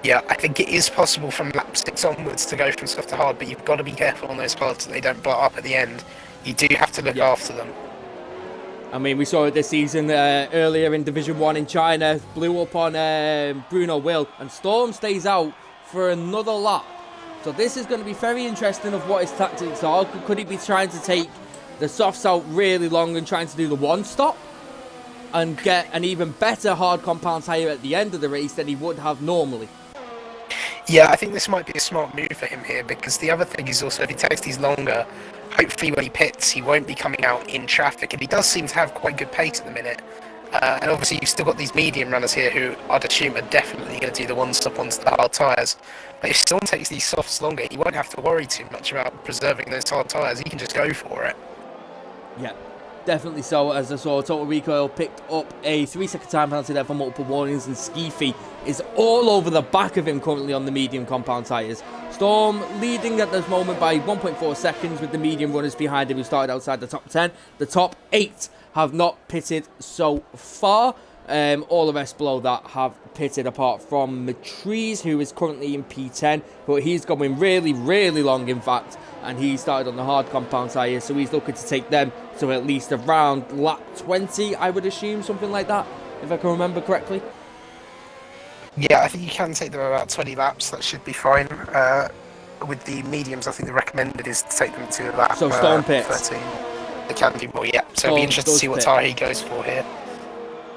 Yeah, I think it is possible from lap 6 onwards to go from soft to hard, but you've got to be careful on those hards that they don't blow up at the end. You do have to look after them. I mean, we saw it this season earlier in Division 1 in China. Blew up on Bruno Will, and Storm stays out for another lap. So this is going to be very interesting of what his tactics are. Could he be trying to take the softs out really long and trying to do the one stop and get an even better hard compound tyre at the end of the race than he would have normally? Yeah, I think this might be a smart move for him here, because the other thing is also if he takes these longer, hopefully when he pits he won't be coming out in traffic, and he does seem to have quite good pace at the minute. And obviously you've still got these medium runners here who I'd assume are definitely going to do the one stop onto the hard tyres. But if Storm takes these softs longer, he won't have to worry too much about preserving those hard tyres. He can just go for it. Yeah, definitely so. As I saw, Total Recoil picked up a 3-second time penalty there for multiple warnings, and Skeefy is all over the back of him currently on the medium compound tyres. Storm leading at this moment by 1.4 seconds with the medium runners behind him who started outside the top 10. The top 8 have not pitted so far. All the rest below that have pitted apart from Matrice, who is currently in P10, but he's going really, really long in fact, and he started on the hard compound tyres, so he's looking to take them to at least around lap 20, I would assume, something like that, if I can remember correctly. Yeah, I think you can take them about 20 laps, that should be fine. With the mediums, I think the recommended is to take them to lap so Storm pits. 13. They can do more, yeah. So it'll be interesting to see what tyre he goes for here.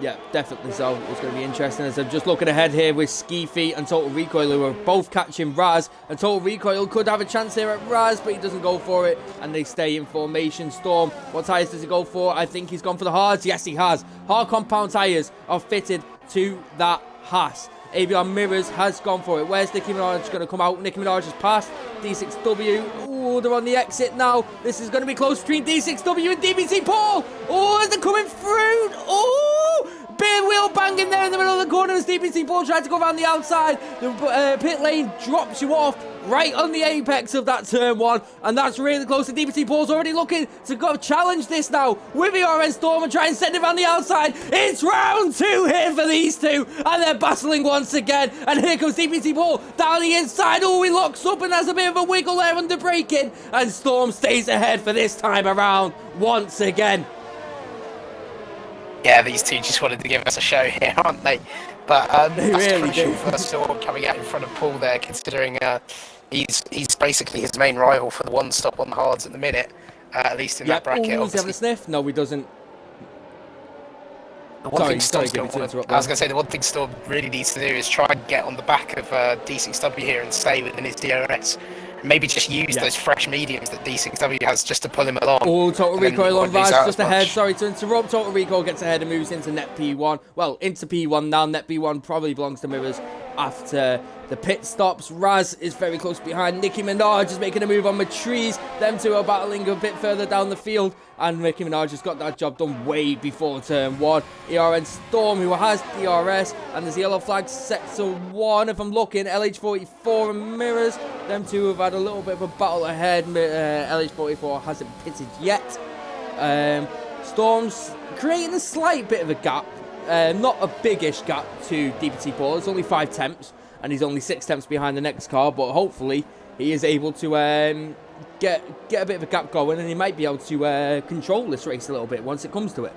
Yeah, definitely so. It's going to be interesting as I'm just looking ahead here with Skeefy and Total Recoil, who are both catching Raz. And Total Recoil could have a chance here at Raz, but he doesn't go for it. And they stay in formation. Storm, what tyres does he go for? I think he's gone for the hards. Yes, he has. Hard compound tyres are fitted to that Haas. Avion Mirrors has gone for it. Where's Nicki Minaj going to come out? Nicki Minaj has passed. D6W. Ooh, they're on the exit now. This is going to be close between D6W and DBT Paul. Oh, they're coming through. Oh, big wheel banging there in the middle of the corner as DBT Paul tried to go around the outside. The pit lane drops you off right on the apex of that turn 1, and that's really close. And DBT Paul's already looking to go challenge this now with the ERN Storm and try and send him on the outside. It's round 2 here for these two, and they're battling once again. And here comes DBT Paul down the inside. Oh, he locks up and has a bit of a wiggle there under braking, and Storm stays ahead for this time around once again. Yeah, these two just wanted to give us a show here, aren't they? But they that's really crucial do. for Storm coming out in front of Paul there, considering he's basically his main rival for the one stop on the hards at the minute, at least in that bracket. Ooh, does he have a sniff? No, he doesn't. The one thing Storm's I was going to say, the one thing Storm really needs to do is try and get on the back of D6W here and stay within his DRS. Maybe just use those fresh mediums that D6W has just to pull him along. Oh, Total Recoil on Raz just ahead. Sorry to interrupt. Total Recoil gets ahead and moves into net P1. Well, into P1 now. Net P1 probably belongs to Mirrors after the pit stops. Raz is very close behind. Nicki Minaj is making a move on Matrice. Them two are battling a bit further down the field, and Nicki Minaj has got that job done way before turn 1. ERN Storm, who has DRS, and there's yellow flag sector 1. If I'm looking, LH44 and Mirrors, them two have had a little bit of a battle ahead. LH44 hasn't pitted yet. Storm's creating a slight bit of a gap, not a biggish gap to DPT Paul. It's only 5 temps, and he's only 6 temps behind the next car, but hopefully he is able to get a bit of a gap going, and he might be able to control this race a little bit once it comes to it.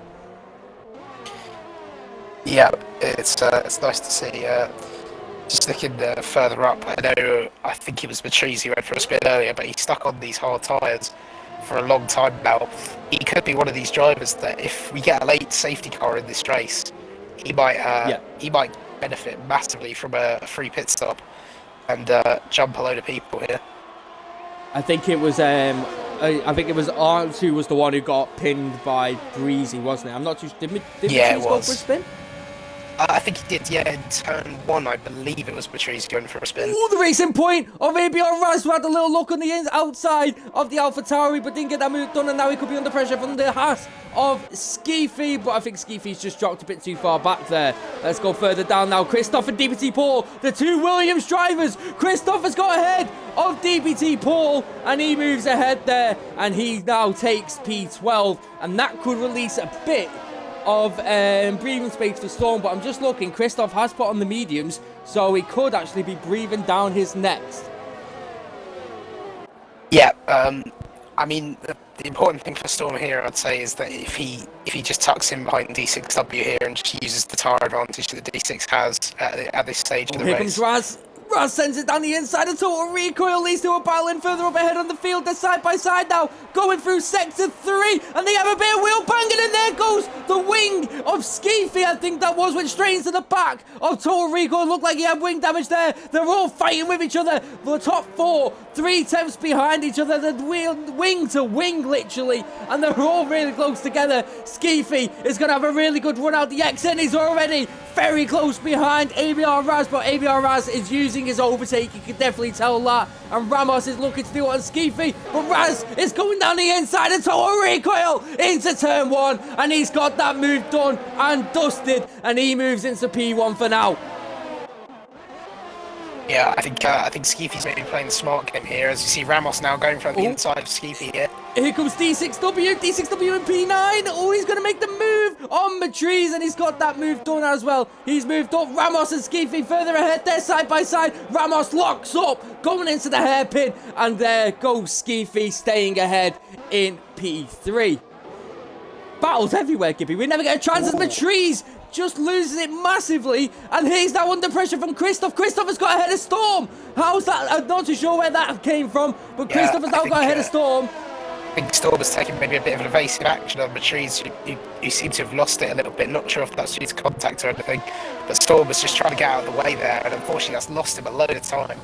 Yeah, it's nice to see. Just looking further up, I think it was Matrice who went for a spin earlier, but he's stuck on these hard tyres for a long time now. He could be one of these drivers that if we get a late safety car in this race, he might benefit massively from a free pit stop and jump a load of people here. I think it was Arnt who was the one who got pinned by Breezy, wasn't it? I'm not too sure. Did Matrice go for a spin? I think he did, yeah, in turn 1, I believe it was Patrice going for a spin. Ooh, the racing point of ABR Raz, who had a little look on the outside of the AlphaTauri, but didn't get that move done, and now he could be under pressure from the Haas of Skeefy, but I think Skeefy's just dropped a bit too far back there. Let's go further down now. Christoph and DPT Paul, the two Williams drivers. Christoph has got ahead of DPT Paul, and he moves ahead there, and he now takes P12, and that could release a bit of breathing space for Storm, but I'm just looking. Christoph has put on the mediums, so he could actually be breathing down his next. Yeah, I mean, the important thing for Storm here, I'd say, is that if he just tucks in behind D6W here and just uses the tyre advantage that the D6 has at this stage of the Here race. comes Raz. Raz sends it down the inside of Total Recoil. These two are battling further up ahead on the field. They're side by side now, going through sector 3, and they have a bit of wheel banging, and there goes the wing of Skeefy, I think that went straight into the back of Total Recoil. Looked like he had wing damage there. They're all fighting with each other. The top 4, 3 temps behind each other. The wing to wing, literally, and they're all really close together. Skeefy is going to have a really good run out the exit. He's already very close behind ABR Raz, but ABR Raz is using his overtake, you can definitely tell that, and Ramos is looking to do it on Skeefy, but Raz is going down the inside of Total Recoil into turn 1, and he's got that move done and dusted, and he moves into P1 for now. Yeah, I think Skeefy's maybe playing the smart game here, as you see Ramos now going from the inside of Skeefy here. Here comes D6W in P9. Oh, he's going to make the move on Matrice, and he's got that move done as well. He's moved up. Ramos and Skeefy further ahead. They're side by side. Ramos locks up, going into the hairpin, and there goes Skeefy staying ahead in P3. Battles everywhere, Gibby. We never get a chance as Matrice just loses it massively, and he's now under pressure from Christoph. Christoph has got ahead of Storm. How's that? I'm not too sure where that came from, but yeah, Christoph has now got ahead of Storm. I think Storm has taken maybe a bit of an evasive action on Matrice, who seems to have lost it a little bit. Not sure if that's due to contact or anything, but Storm was just trying to get out of the way there, and unfortunately that's lost him a load of time.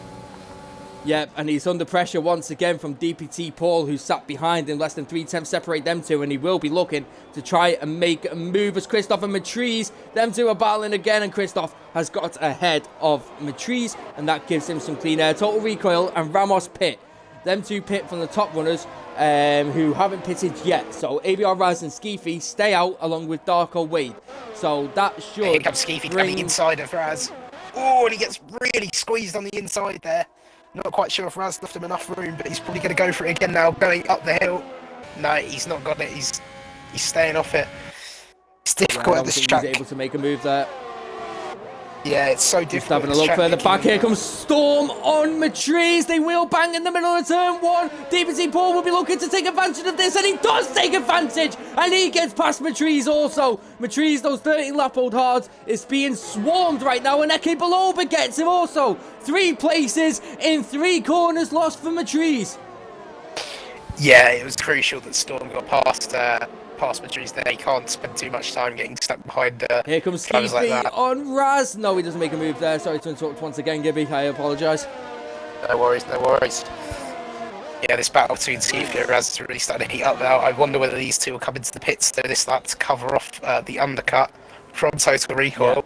Yep, and he's under pressure once again from DPT Paul, who sat behind him. Less than 3 temps separate them two, and he will be looking to try and make a move as Christoph and Matrice. Them two are battling again, and Christoph has got ahead of Matrice, and that gives him some clean air. Total Recoil and Ramos pit. Them two pit from the top runners, who haven't pitted yet. So ABR Raz and Skeefy stay out along with Darko Wade. So that should Here comes Skeefy coming inside of Raz. Oh, and he gets really squeezed on the inside there. Not quite sure if Raz left him enough room, but he's probably going to go for it again now, going up the hill. No, he's not got it. He's staying off it. It's difficult at this track. He's able to make a move there. Yeah, it's so difficult. Just having a look further back. Here comes Storm on Matrice. They wheel bang in the middle of turn 1. DPT Paul will be looking to take advantage of this, and he does take advantage, and he gets past Matrice also. Matrice, those 13-lap-old hards, is being swarmed right now, and Eke Baloba gets him also. 3 places in 3 corners lost for Matrice. Yeah, it was crucial that Storm got past Matrice there. He can't spend too much time getting stuck behind Here comes Skeefy like on Raz. No, he doesn't make a move there. Sorry to interrupt once again, Gibby. I apologise. No worries, no worries. Yeah, this battle between Skeefy and Raz is really starting to heat up now. I wonder whether these two will come into the pits to this lap to cover off the undercut from Total Recoil.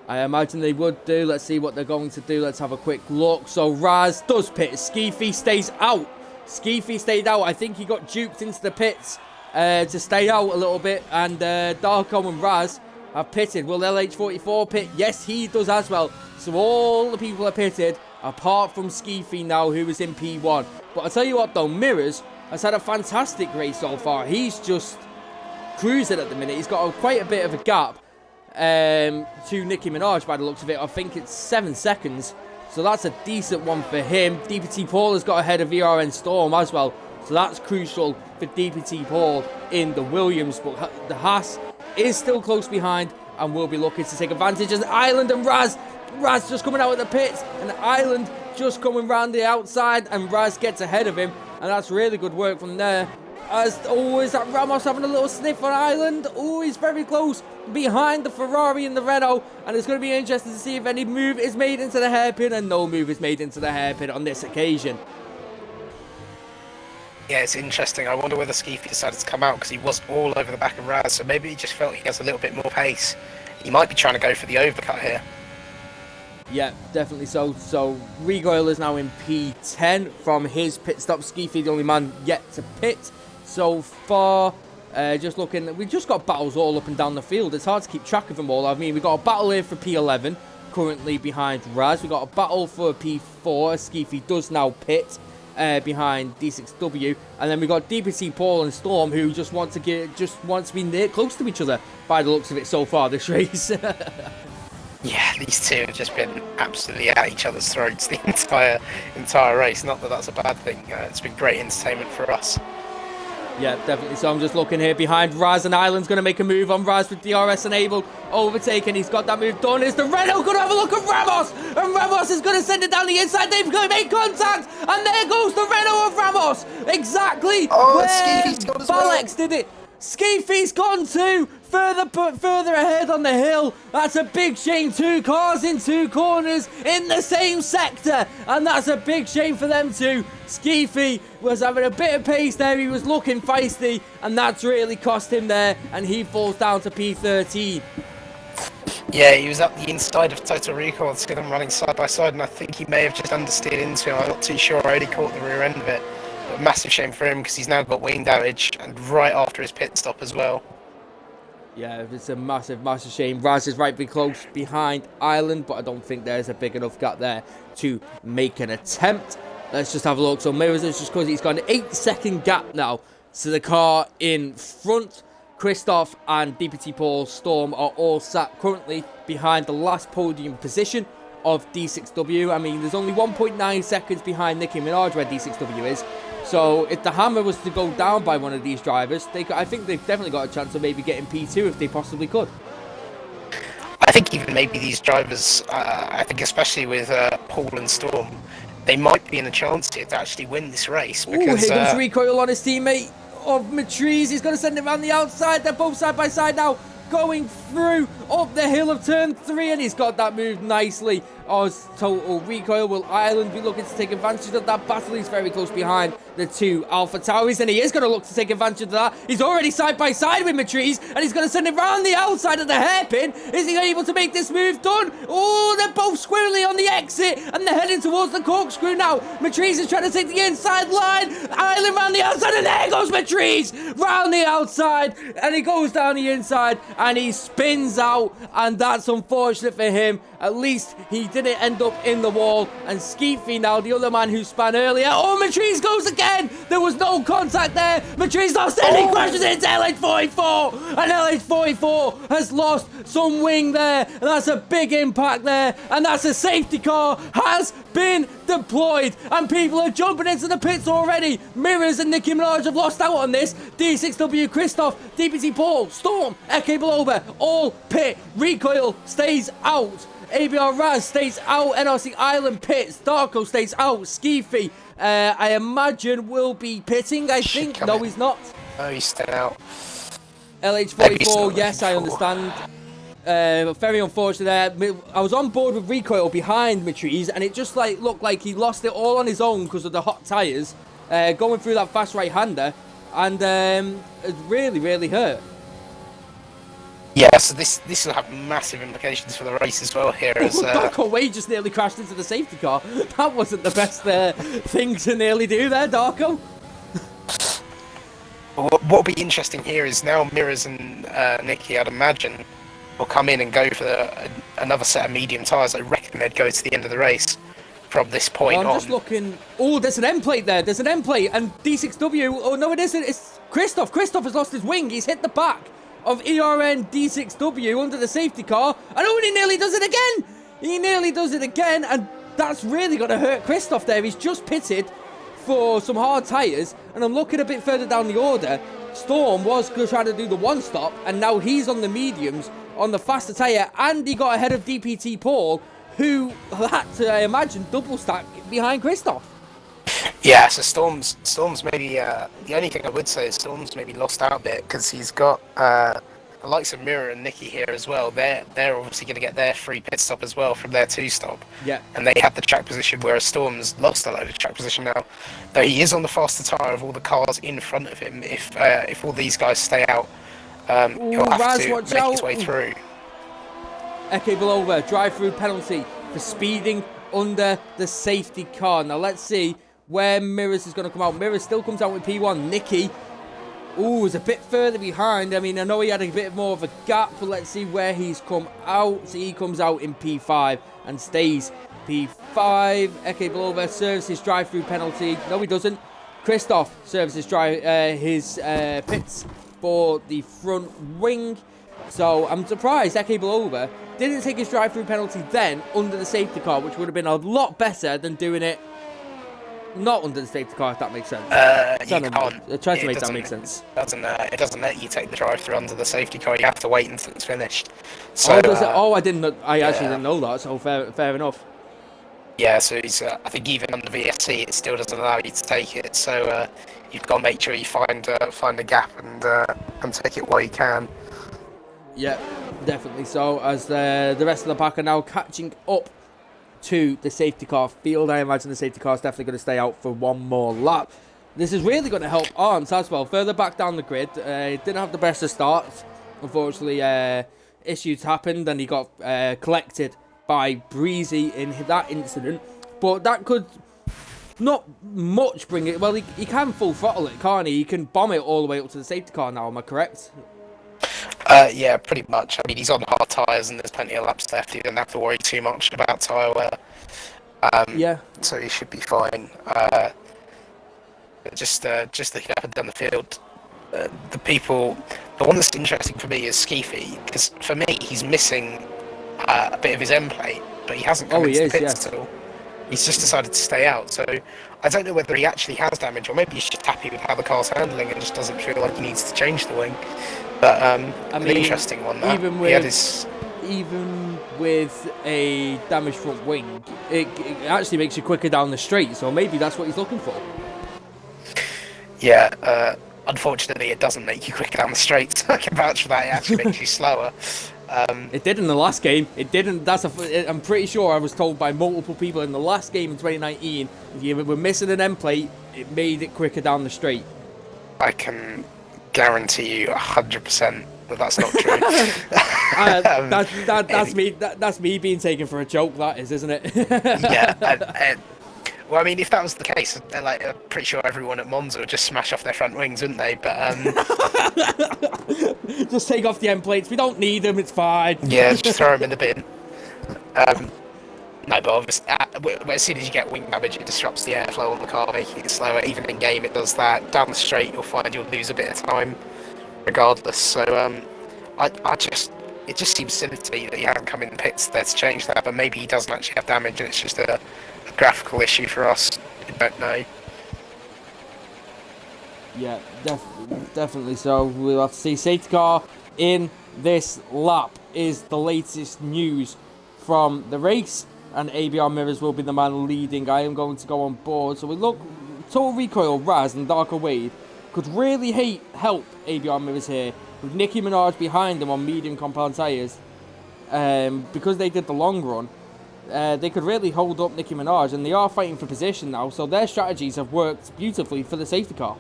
Yeah. I imagine they would do. Let's see what they're going to do. Let's have a quick look. So Raz does pit. Skeefy stays out. Skeefy stayed out. I think he got duped into the pits to stay out a little bit. And Darko and Raz have pitted. Will LH44 pit? Yes, he does as well. So all the people are pitted, apart from Skeefy now, who is in P1. But I'll tell you what, though, Mirrors has had a fantastic race so far. He's just cruising at the minute. He's got quite a bit of a gap to Nicki Minaj by the looks of it. I think it's 7 seconds. So that's a decent one for him. DPT Paul has got ahead of ERN Storm as well. So that's crucial for DPT Paul in the Williams. But the Haas is still close behind and will be looking to take advantage. As Island and Raz just coming out of the pits. And Island just coming round the outside. And Raz gets ahead of him. And that's really good work from there. As always, that Ramos having a little sniff on Island. Oh, he's very close behind the Ferrari and the Renault. And it's going to be interesting to see if any move is made into the hairpin. And no move is made into the hairpin on this occasion. Yeah, it's interesting. I wonder whether Skeefy decided to come out because he was all over the back of Raz. So maybe he just felt he has a little bit more pace. He might be trying to go for the overcut here. Yeah, definitely so. So, Recoil is now in P10 from his pit stop. Skeefy, the only man yet to pit so far. Just looking, we've just got battles all up and down the field. It's hard to keep track of them all. I mean, we've got a battle here for P11, currently behind Raz. We've got a battle for P4. Skeefy does now pit behind D6W. And then we've got DPT Paul and Storm, who just want to be near close to each other by the looks of it so far this race. Yeah, these two have just been absolutely at each other's throats the entire race. Not that that's a bad thing. It's been great entertainment for us. Yeah, definitely. So I'm just looking here behind Raz, and Island's going to make a move on Raz with DRS enabled. Overtaken. He's got that move done. Is the Renault going to have a look at Ramos? And Ramos is going to send it down the inside. They've got to make contact. And there goes the Renault of Ramos. Exactly where Skeefy's gone as well. Balex did it. Skeefy's gone too. Further ahead on the hill. That's a big shame. 2 cars in 2 corners in the same sector. And that's a big shame for them too. Skeefy was having a bit of pace there. He was looking feisty. And that's really cost him there. And he falls down to P13. Yeah, he was up the inside of Total Recall and them running side by side. And I think he may have just understeered into him. I'm not too sure. I only caught the rear end of it. But massive shame for him because he's now got wing damage. And right after his pit stop as well. Yeah, it's a massive shame. Raz is right close behind Island, but I don't think there's a big enough gap there to make an attempt. Let's just have a look. So Mirrors is just because he's got an 8-second gap now to the car in front. Christoph and DPT Paul Storm are all sat currently behind the last podium position of D6W. I mean, there's only 1.9 seconds behind Nicki Minaj where D6W is. So if the hammer was to go down by one of these drivers, I think they've definitely got a chance of maybe getting P2 if they possibly could. I think even maybe these drivers, I think especially with Paul and Storm, they might be in a chance here to actually win this race. Because here comes Recoil on his teammate of Matriz. He's going to send it around the outside. They're both side by side now, going through up the hill of turn 3, and he's got that move nicely. As Total Recoil, will Island be looking to take advantage of that battle? He's very close behind the 2 Alpha Tauris, and he is going to look to take advantage of that. He's already side by side with Matriz, and he's going to send it round the outside of the hairpin. Is he able to make this move done? Oh, they're both squarely on the exit, and they're heading towards the corkscrew now. Matriz is trying to take the inside line. Island round the outside, and there goes Matriz round the outside, and he goes down the inside, and he spins out, and that's unfortunate for him. At least he didn't end up in the wall. And Skeefy now, the other man who span earlier. Oh, Matriz goes again. There was no contact there. Matriz lost it. He crashes into LH44. And LH44 has lost some wing there. And that's a big impact there. And that's a safety car has been deployed. And people are jumping into the pits already. Mirrors and Nicki Minaj have lost out on this. D6W, Christoph, DPT Paul, Storm, Eke Blober, all pit. Recoil stays out. ABR Raz stays out. NRC Island pits. Darko stays out. Skeefy, I imagine, will be pitting. I think. No, he's not. Oh, he's stayed out. LH44, yes, I understand. Very unfortunate there. I was on board with Recoil behind Matriz, and it just looked like he lost it all on his own because of the hot tyres. Going through that fast right-hander. And it really hurt. Yeah, so this will have massive implications for the race as well here. As Darko Wade just nearly crashed into the safety car. That wasn't the best thing to nearly do there, Darko. what'll be interesting here is now Mirrors and Nikki, I'd imagine, will come in and go for another set of medium tyres. I reckon they'd go to the end of the race from this point on. I'm just looking. Oh, there's an end plate there. There's an end plate. And D6W. Oh, no, it isn't. It's Christoph. Christoph has lost his wing. He's hit the back of ERN D6W under the safety car. And oh, and he nearly does it again. He nearly does it again. And that's really going to hurt Christoph there. He's just pitted for some hard tyres. And I'm looking a bit further down the order. Storm was trying to do the one stop. And now he's on the mediums on the faster tyre. And he got ahead of DPT Paul, who had to, I imagine, double stack behind Christoph. Yeah, so Storm's maybe the only thing I would say is Storm's maybe lost out a bit because he's got the likes of Mirror and Nikki here as well. They're obviously going to get their free pit stop as well from their 2-stop. Yeah. And they have the track position, whereas Storm's lost a load of track position now. Though he is on the faster tyre of all the cars in front of him. If all these guys stay out, he'll have to make his way through. Eke Belova, drive-through penalty for speeding under the safety car. Now let's see where Mirrors is going to come out. Mirrors still comes out with P1. Nicky, is a bit further behind. I mean, I know he had a bit more of a gap, but let's see where he's come out. So he comes out in P5 and stays P5. Eke Belova serves his drive-through penalty. No, he doesn't. Christoph serves his pits for the front wing. So I'm surprised Eke Belova didn't take his drive-through penalty then under the safety car, which would have been a lot better than doing it not under the safety car, if that makes sense. You can't. Try to make that make sense. It doesn't let you take the drive-through under the safety car. You have to wait until it's finished. So, I didn't. I actually didn't know that. So fair enough. Yeah, so I think even under VSC, it still doesn't allow you to take it. So you've got to make sure you find a gap and take it while you can. Yeah, definitely. So as the rest of the pack are now catching up to the safety car field, I imagine the safety car is definitely going to stay out for one more lap. This is really going to help Arms as well. Further back down the grid, didn't have the best of starts. Unfortunately, issues happened and he got collected by Breezy in that incident. But that could not much bring it. Well, he can full throttle it, can't he? He can bomb it all the way up to the safety car now, am I correct? Yeah, pretty much. I mean, he's on hard tyres and there's plenty of laps left. He doesn't have to worry too much about tyre wear. Yeah. So he should be fine. Just looking up and down the field, the one that's interesting for me is Skeefy, because for me, he's missing a bit of his end plate, but he hasn't come into the pits at all. He's just decided to stay out, so I don't know whether he actually has damage, or maybe he's just happy with how the car's handling and just doesn't feel like he needs to change the wing. But an interesting one, that. Even with a damaged front wing, it actually makes you quicker down the straight, so maybe that's what he's looking for. Yeah, unfortunately it doesn't make you quicker down the straight, so I can vouch for that. It actually makes you slower. It did in the last game. It didn't. I'm pretty sure I was told by multiple people in the last game in 2019, if you were missing an end plate, it made it quicker down the straight. I can guarantee you 100% that that's not true. That's me being taken for a joke. That is, isn't it? Yeah. Well, I mean, if that was the case, I'm pretty sure everyone at Monza would just smash off their front wings, wouldn't they? But just take off the end plates. We don't need them. It's fine. Yeah, just throw them in the bin. No, but obviously, as soon as you get wing damage, it disrupts the airflow on the car, making it slower. Even in game, it does that. Down the straight, you'll find you'll lose a bit of time, regardless. So, it just seems silly to me that he hasn't come in the pits there to change that. But maybe he doesn't actually have damage, and it's just a graphical issue for us. We don't know. Yeah, definitely so. We'll have to see. Safety car in this lap is the latest news from the race, and ABR Mirrors will be the man leading. I am going to go on board. So we look, Total Recoil, Raz and Darker Wade could really help ABR Mirrors here, with Nicki Minaj behind them on medium compound tyres. Because they did the long run, they could really hold up Nicki Minaj, and they are fighting for position now, so their strategies have worked beautifully for the safety car.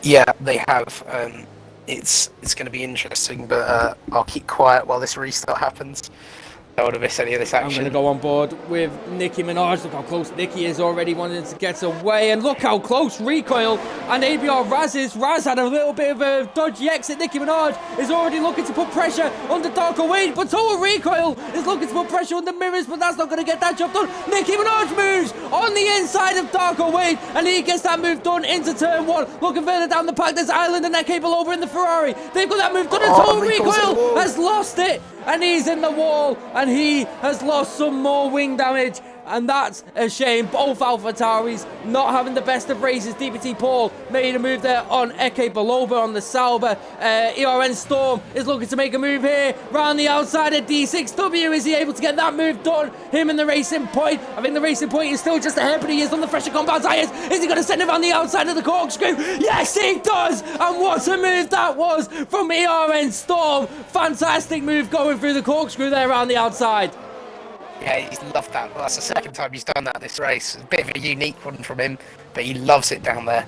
Yeah, they have. it's going to be interesting, but I'll keep quiet while this restart happens. I don't want to miss any of this action. I'm going to go on board with Nicki Minaj. Look how close Nicki is already wanting to get away. And look how close Recoil and ABR Raz is. Raz had a little bit of a dodgy exit. Nicki Minaj is already looking to put pressure on the Darko Wade. But Total Recoil is looking to put pressure on the Mirrors, but that's not going to get that job done. Nicki Minaj moves on the inside of Darko Wade, and he gets that move done into turn 1. Looking further down the pack, there's Island and Eke over in the Ferrari. They've got that move done, and Total Recoil has lost it. And he's in the wall, and he has lost some more wing damage, and that's a shame. Both AlphaTauris not having the best of races. DPT Paul made a move there on Eke Belova on the Sauber. ERN Storm is looking to make a move here round the outside of D6W. Is he able to get that move done? Him and the Racing Point. I think the Racing Point is still just ahead, but he is on the fresher compound tires. Is he going to send him on the outside of the corkscrew? Yes, he does! And what a move that was from ERN Storm. Fantastic move going through the corkscrew there around the outside. Yeah, he's loved that. Well, that's the second time he's done that this race. A bit of a unique one from him, but he loves it down there.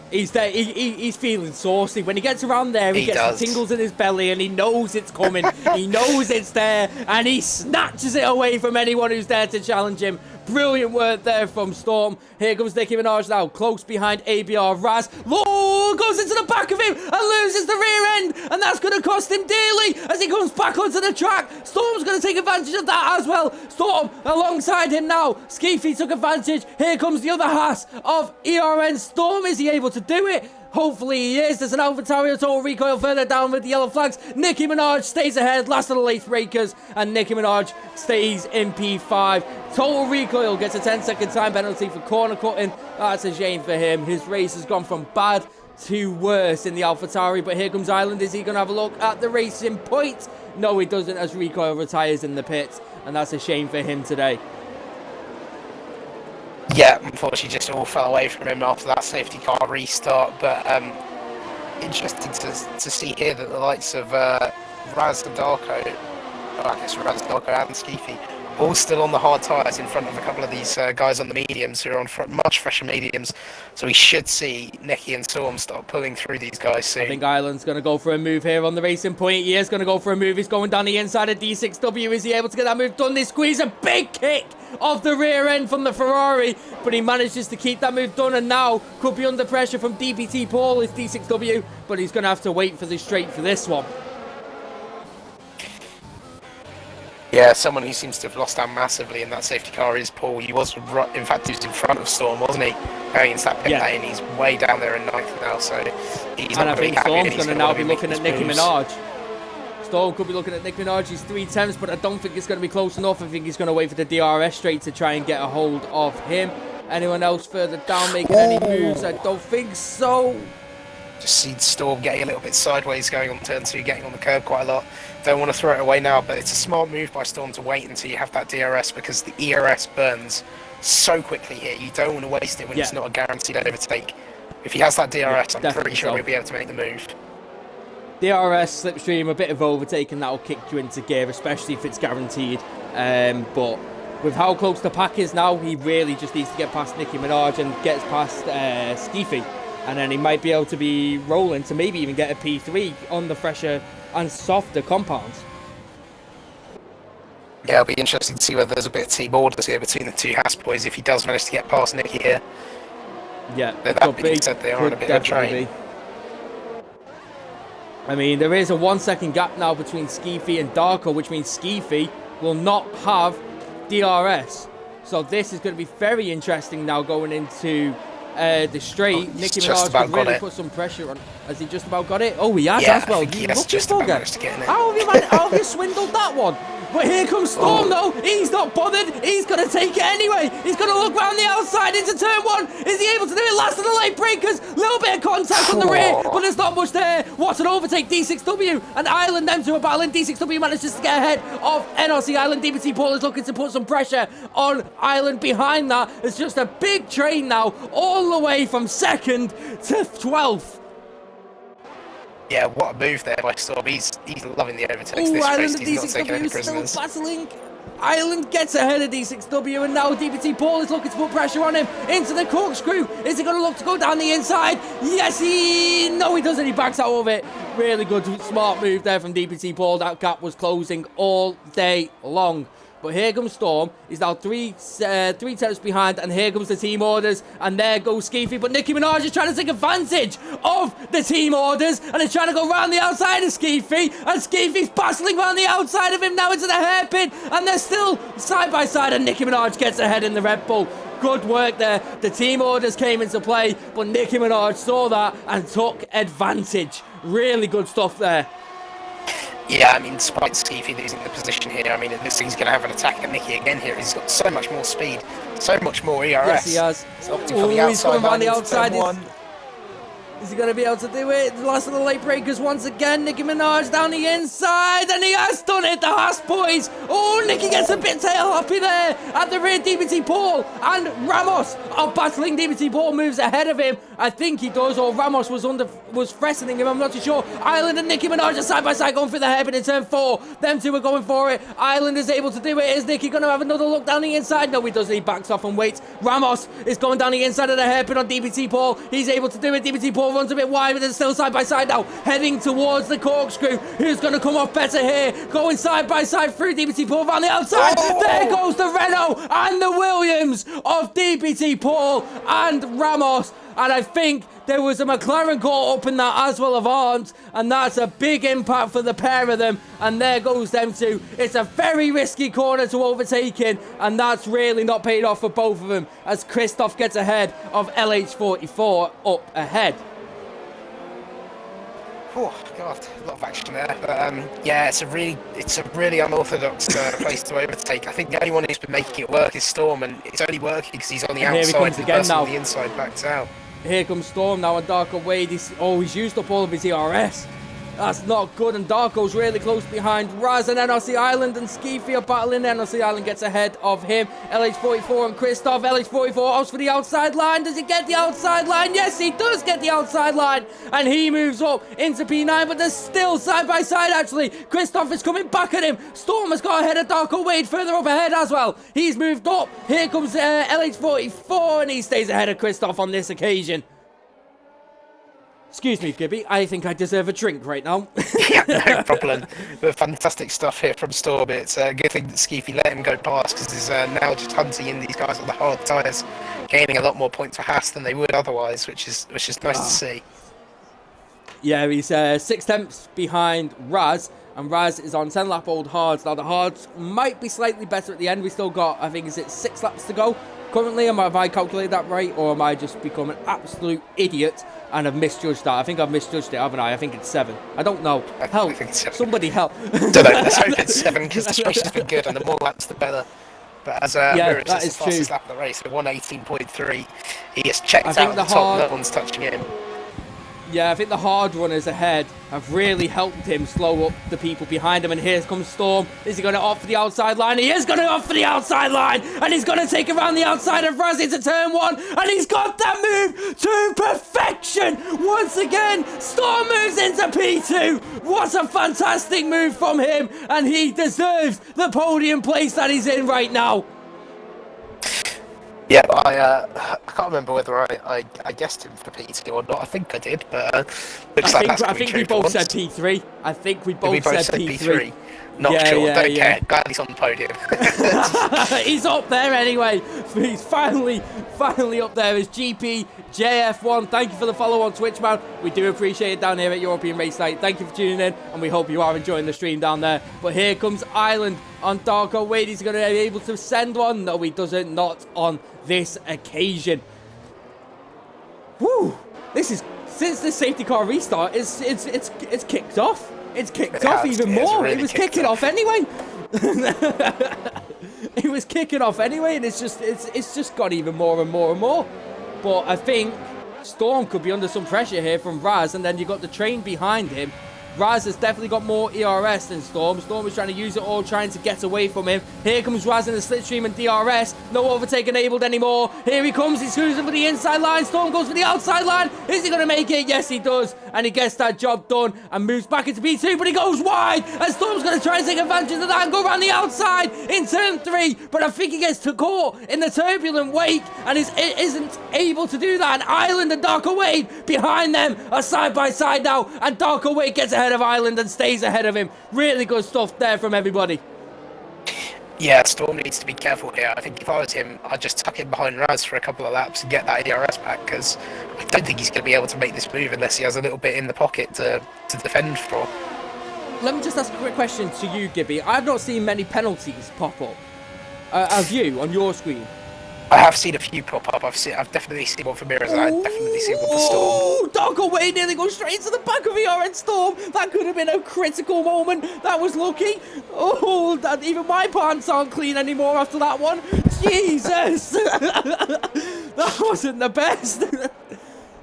He's there. He's feeling saucy. When he gets around there, he gets the tingles in his belly, and he knows it's coming. He knows it's there, and he snatches it away from anyone who's there to challenge him. Brilliant work there from Storm. Here comes Nicki Minaj now, close behind ABR Raz. Low goes into the back of him and loses the rear end, and that's going to cost him dearly as he comes back onto the track. Storm's going to take advantage of that as well. Storm alongside him now. Skeefy took advantage. Here comes the other Haas of ERN Storm. Is he able to do it? Hopefully he is. There's an AlphaTauri Total Recoil further down with the yellow flags. Nicki Minaj stays ahead, last of the late breakers, and Nicki Minaj stays in P5. Total Recoil gets a 10-second time penalty for corner cutting. That's a shame for him. His race has gone from bad to worse in the AlphaTauri, but here comes Island. Is he going to have a look at the Racing Point? No, he doesn't, as Recoil retires in the pits, and that's a shame for him today. Yeah, unfortunately just all fell away from him after that safety car restart, but interesting to see here that the likes of Raz and Darko, I guess Raz, Darko and Skeefy, all still on the hard tyres in front of a couple of these guys on the mediums who are on much fresher mediums, so we should see Nicki and Storm start pulling through these guys soon. I think Island's going to go for a move here on the Racing Point. He is going to go for a move. He's going down the inside of D6W. Is he able to get that move done? They squeeze a big kick off the rear end from the Ferrari, but he manages to keep that move done, and now could be under pressure from DPT Paul. It's D6W, but he's going to have to wait for the straight for this one. Yeah, someone who seems to have lost out massively in that safety car is Paul. He was, in fact, he was in front of Storm, wasn't he? Going into that pit lane, he's way down there in 9th now, so he's not going to be happy. Storm's going to now be looking at Nicki Minaj. Storm could be looking at Nicki Minaj. He's 3/10, but I don't think it's going to be close enough. I think he's going to wait for the DRS straight to try and get a hold of him. Anyone else further down making any moves? I don't think so. Just see Storm getting a little bit sideways going on turn 2, getting on the curb quite a lot. Don't want to throw it away now, but it's a smart move by Storm to wait until you have that DRS, because the ERS burns so quickly here. You don't want to waste it when it's not a guaranteed overtake. If he has that DRS, I'm pretty sure he'll be able to make the move. DRS, slipstream, a bit of overtake, and that'll kick you into gear, especially if it's guaranteed. But with how close the pack is now, he really just needs to get past Nicki Minaj and gets past Skeefy. And then he might be able to be rolling to maybe even get a P3 on the fresher and softer compounds. Yeah, it'll be interesting to see whether there's a bit of team orders here between the two Haas boys if he does manage to get past Nicki here. Yeah, that being said, they are on a bit of a train. I mean, there is a 1 second gap now between Skeefy and Darko, which means Skeefy will not have DRS. So this is going to be very interesting now going into the straight. Nicki Minaj can really put some pressure on. Has he just about got it? Oh, he has as well. He has just about managed to get in it. How have you swindled that one? But here comes Storm though. He's not bothered. He's going to take it anyway. He's going to look round the outside into turn 1. Is he able to do it? Last of the late breakers. Little bit of contact on the rear, but there's not much there. What an overtake. D6W and Island, them two are battling. D6W manages to get ahead of NRC Island. DPT Paul is looking to put some pressure on Island behind that. It's just a big train now, all the way from 2nd to 12th. Yeah, what a move there by Storm. He's loving the overtakes. Ooh, This Island race, of he's not taking any D6W prisoners. still battling. Island gets ahead of D6W, and now DPT Paul is looking to put pressure on him into the corkscrew. Is he going to look to go down the inside? Yes, no, he doesn't. He backs out of it. Really good, smart move there from DPT Paul. That gap was closing all day long. But here comes Storm. He's now three attempts behind, and here comes the team orders, and there goes Skeefy. But Nicki Minaj is trying to take advantage of the team orders, and is trying to go round the outside of Skeefy, and Skeefy's battling round the outside of him now into the hairpin, and they're still side by side, and Nicki Minaj gets ahead in the Red Bull. Good work there. The team orders came into play, but Nicki Minaj saw that and took advantage. Really good stuff there. Yeah, I mean, despite Skeefy losing the position here, I mean, it looks like he's going to have an attack at Nicky again here. He's got so much more speed, so much more ERS. Yes, he has. He's coming around the outside. Is he going to be able to do it? The last of the late breakers once again. Nicki Minaj down the inside, and he has done it. The Haas boys. Oh, Nicki gets a bit tail happy there. At the rear, DPT Paul and Ramos are battling. DPT Paul moves ahead of him. I think he does, or Ramos was threatening him. I'm not too sure. Island and Nicki Minaj are side by side going for the hairpin in turn 4. Them two are going for it. Island is able to do it. Is Nicki going to have another look down the inside? No, he doesn't. He backs off and waits. Ramos is going down the inside of the hairpin on DPT Paul. He's able to do it. DPT Paul runs a bit wide, but they're still side by side now, heading towards the corkscrew. Who's going to come off better here? Going side by side through DPT Paul around the outside. Oh! There goes the Renault and the Williams of DPT Paul and Ramos. And I think there was a McLaren caught up in that as well of Arndt, and that's a big impact for the pair of them. And there goes them two. It's a very risky corner to overtake in, and that's really not paid off for both of them as Christoph gets ahead of LH44 up ahead. Oh God, a lot of action there. But yeah, it's a really unorthodox place to overtake. I think the only one who's been making it work is Storm, and it's only working because he's on the outside. Here he comes again now. On the inside backs out. Here comes Storm now, and Darko Wade. He's used up all of his ERS. That's not good, and Darko's really close behind Raz, and NRC Island and Skeefy are battling. NRC Island gets ahead of him. LH44 and Christoph. LH44 opts for the outside line. Does he get the outside line? Yes, he does get the outside line, and he moves up into P9, but they're still side by side, actually. Christoph is coming back at him. Storm has got ahead of Darko Wade further up ahead as well. He's moved up. Here comes LH44, and he stays ahead of Christoph on this occasion. Excuse me, Gibby. I think I deserve a drink right now. Yeah, no problem. But fantastic stuff here from Storm. It's a good thing that Skeefy let him go past because he's now just hunting in these guys on the hard tyres, gaining a lot more points for Haas than they would otherwise, which is nice to see. Yeah, he's 6 tenths behind Raz, and Raz is on 10 lap old hards. Now the hards might be slightly better at the end. We still got, I think, is it 6 laps to go? Currently, have I calculated that right, or am I just become an absolute idiot and have misjudged that? I think I've misjudged it, haven't I? I think it's 7. I don't know. Help. I think it's 7. Somebody help. Don't know. Let's hope it's 7 because the race has been good, and the more laps, the better. But as Mirror says, the fastest lap of the race, at 1:18.3, he has checked out at the top. No one's touching him. Yeah, I think the hard runners ahead have really helped him slow up the people behind him. And here comes Storm. Is he going to opt for the outside line? He is going to opt for the outside line. And he's going to take around the outside of Raz into turn 1. And he's got that move to perfection. Once again, Storm moves into P2. What a fantastic move from him. And he deserves the podium place that he's in right now. Yeah, I can't remember whether I guessed him for P2 or not. I think I did, but I think we both said P3. I think we both said P3. Not sure. Don't care. Glad he's on the podium. He's up there anyway. He's finally up there as GP JF1. Thank you for the follow on Twitch, man. We do appreciate it down here at European Race Night. Thank you for tuning in, and we hope you are enjoying the stream down there. But here comes Island on Darko Wade. He's going to be able to send one. No, he doesn't. Not on this occasion. Whew. This is, since the safety car restart, it's kicked off. It's kicked off even more. Really it was kicking off anyway. It was kicking off anyway, and it's just got even more and more and more. But I think Storm could be under some pressure here from Raz, and then you got the train behind him. Raz has definitely got more ERS than Storm. Storm is trying to use it all, trying to get away from him. Here comes Raz in the slipstream and DRS. No overtake enabled anymore. Here he comes. He's cruising for the inside line. Storm goes for the outside line. Is he going to make it? Yes, he does. And he gets that job done and moves back into P2, but he goes wide. And Storm's going to try and take advantage of that and go around the outside in turn 3. But I think he gets caught in the turbulent wake and isn't able to do that. And Island and Darker Wade behind them are side by side now. And Darker Wade gets ahead of Island and stays ahead of him. Really good stuff there from everybody. Yeah, Storm needs to be careful here. I think if I was him, I'd just tuck in behind Raz for a couple of laps and get that ERS back, because I don't think he's going to be able to make this move unless he has a little bit in the pocket to defend for. Let me just ask a quick question to you, Gibby. I've not seen many penalties pop up. Have you on your screen? I have seen a few pop up. I've definitely seen one for Mirrors. I've definitely seen one for Storm. Oh, Darker Way nearly goes straight into the back of ERN Storm. That could have been a critical moment. That was lucky. Oh, even my pants aren't clean anymore after that one. Jesus. That wasn't the best.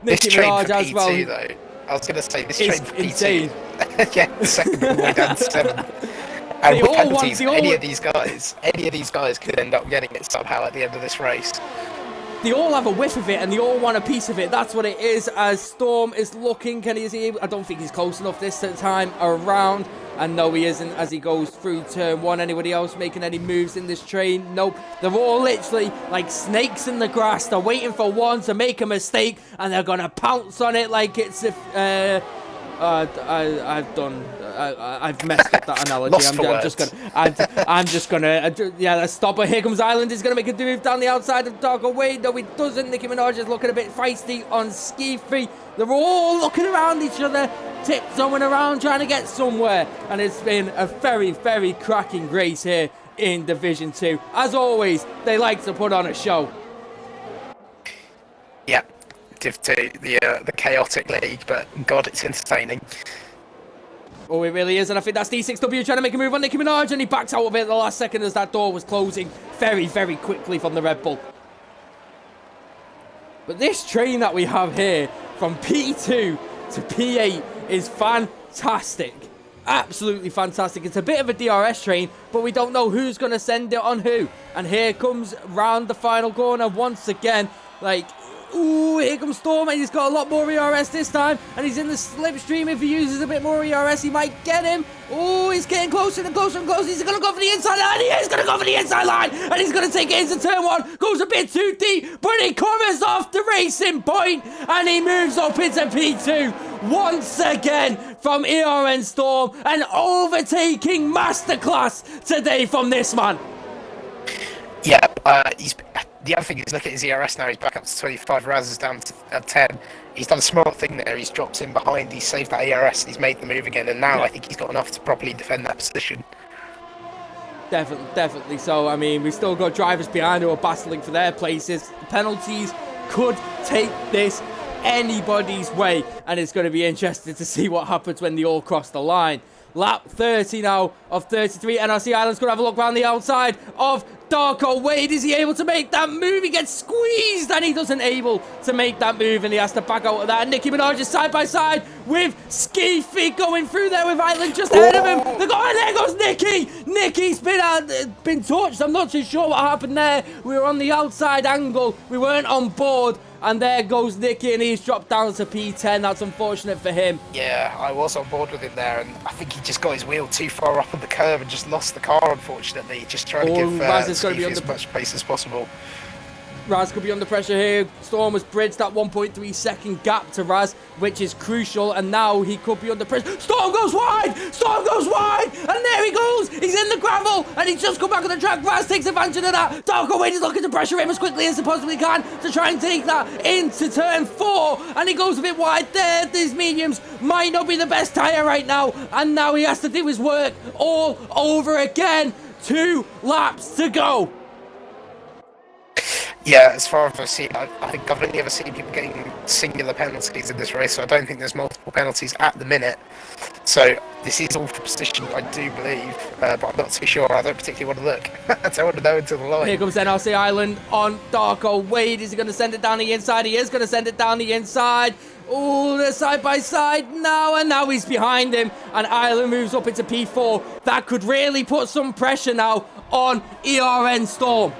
This train Minaj for as P2, well. though. I was going to say, this It's train for insane. P2. Yeah, the second all the way down to 7. And with penalties, any of these guys could end up getting it somehow at the end of this race. They all have a whiff of it and they all want a piece of it. That's what it is. As Storm is looking, is he able? I don't think he's close enough this time around. And no, he isn't as he goes through turn 1. Anybody else making any moves in this train? Nope. They're all literally like snakes in the grass. They're waiting for one to make a mistake and they're going to pounce on it like it's if... I've messed up that analogy. I'm just gonna, yeah, let's stop it. Here comes Island. He's gonna make a move down the outside of Darker Way. No, he doesn't. Nicki Minaj is looking a bit feisty on Ski Free. They're all looking around each other, tiptoeing around, trying to get somewhere. And it's been a very, very cracking race here in Division 2. As always, they like to put on a show. Yeah. Div 2, the chaotic league, but God, it's entertaining. Oh, it really is, and I think that's D6W trying to make a move on Nicki Minaj, and he backs out of it at the last second as that door was closing very, very quickly from the Red Bull. But this train that we have here from P2 to P8 is fantastic. Absolutely fantastic. It's a bit of a DRS train, but we don't know who's going to send it on who. And here comes round the final corner once again, like... Ooh, here comes Storm, and he's got a lot more ERS this time, and he's in the slipstream. If he uses a bit more ERS, he might get him. Oh, he's getting closer and closer and closer. He's going to go for the inside line. He is going to go for the inside line, and he's going to take it into turn 1. Goes a bit too deep, but he covers off the racing point, and he moves up into P2 once again from ERN Storm. An overtaking masterclass today from this man. Yeah, the other thing is, look at his ERS now. He's back up to 25. Raz is down to 10. He's done a smart thing there. He's dropped in behind. He's saved that ERS. And he's made the move again. And now I think he's got enough to properly defend that position. Definitely so. I mean, we've still got drivers behind who are battling for their places. Penalties could take this anybody's way. And it's going to be interesting to see what happens when they all cross the line. Lap 30 now of 33. NRC Island's going to have a look around the outside of Darko Wade. Is he able to make that move? He gets squeezed and he doesn't able to make that move and he has to back out of that. And Nicki Minaj is side by side with Ski Feet going through there with Island just ahead of him. They're going, there goes Nicki. Nicki's been touched. I'm not too sure what happened there. We were on the outside angle. We weren't on board. And there goes Nicki, and he's dropped down to P10. That's unfortunate for him. Yeah, I was on board with him there, and I think he just got his wheel too far up on the curve and just lost the car, unfortunately. Just trying to give Stevie as much pace as possible. Raz could be under pressure here. Storm has bridged that 1.3 second gap to Raz, which is crucial, and now he could be under pressure. Storm goes wide! Storm goes wide! And there he goes! He's in the gravel, and he's just come back on the track. Raz takes advantage of that. Darko Wade is looking to pressure him as quickly as he possibly can to try and take that into turn 4, and he goes a bit wide there. These mediums might not be the best tyre right now, and now he has to do his work all over again. 2 laps to go. Yeah, as far as I've seen, I think I've only ever seen people getting singular penalties in this race, so I don't think there's multiple penalties at the minute. So this is all for position, I do believe, but I'm not too sure. I don't particularly want to look. I don't want to know until the line. Here comes NRC Island on Darko Wade. Is he going to send it down the inside? He is going to send it down the inside. Oh, they're side by side now, and now he's behind him. And Ireland moves up into P4. That could really put some pressure now on ERN Storm.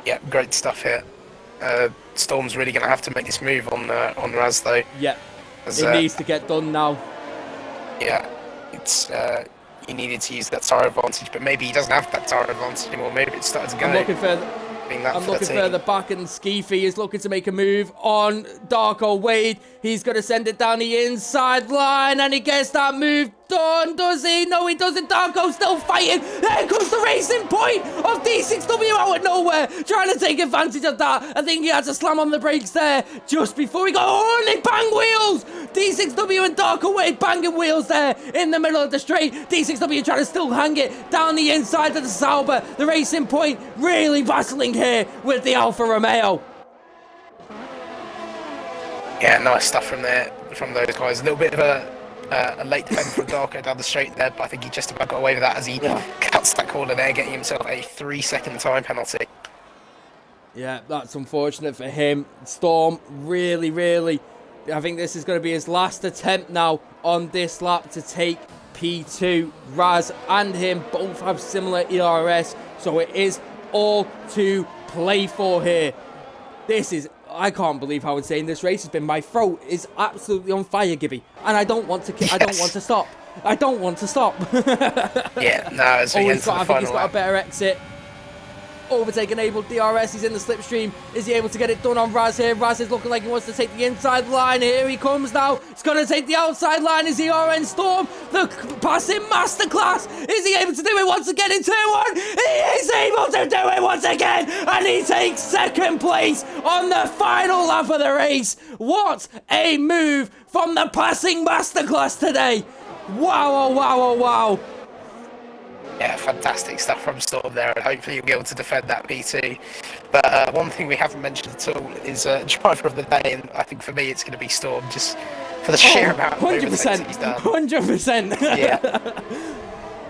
Yeah, great stuff here. Storm's really going to have to make this move on Raz, though. Yeah, it needs to get done now. Yeah, it's he needed to use that tire advantage, but maybe he doesn't have that tire advantage anymore. Maybe it's started to go. I'm looking further back, and Skeefy is looking to make a move on Darko Wade. He's going to send it down the inside line, and he gets that move done, does he? No, he doesn't. Darko's still fighting. There comes the racing point of D6W out of nowhere, trying to take advantage of that. I think he had to slam on the brakes there just before he got... Oh, and they bang wheels! D6W and Darko Wade banging wheels there in the middle of the straight. D6W trying to still hang it down the inside of the Sauber. The racing point really battling here with the Alfa Romeo. Yeah, nice stuff from those guys. A little bit of a late defend from Darko down the straight there, but I think he just about got away with that as he cuts that corner there, getting himself a 3-second time penalty. Yeah, that's unfortunate for him. Storm really, I think this is going to be his last attempt now on this lap to take P2. Raz and him both have similar ERS, so it is all to play for here. I can't believe how insane this race has been. My throat is absolutely on fire, Gibby, and I don't want to. I don't want to stop. I don't want to stop. Yeah, no. I think he's got a better exit. Overtake enabled DRS. He's in the slipstream. Is he able to get it done on Raz here? Raz is looking like he wants to take the inside line. Here he comes now. He's going to take the outside line. Is the ERN Storm the passing masterclass? Is he able to do it once again in turn 1? He is able to do it once again. And he takes second place on the final lap of the race. What a move from the passing masterclass today. Wow, oh, wow, oh, wow. Yeah, fantastic stuff from Storm there, and hopefully you'll be able to defend that P2. But one thing we haven't mentioned at all is driver of the day, and I think for me it's going to be Storm, just for the sheer amount of 100%, he's done. 100%. Yeah.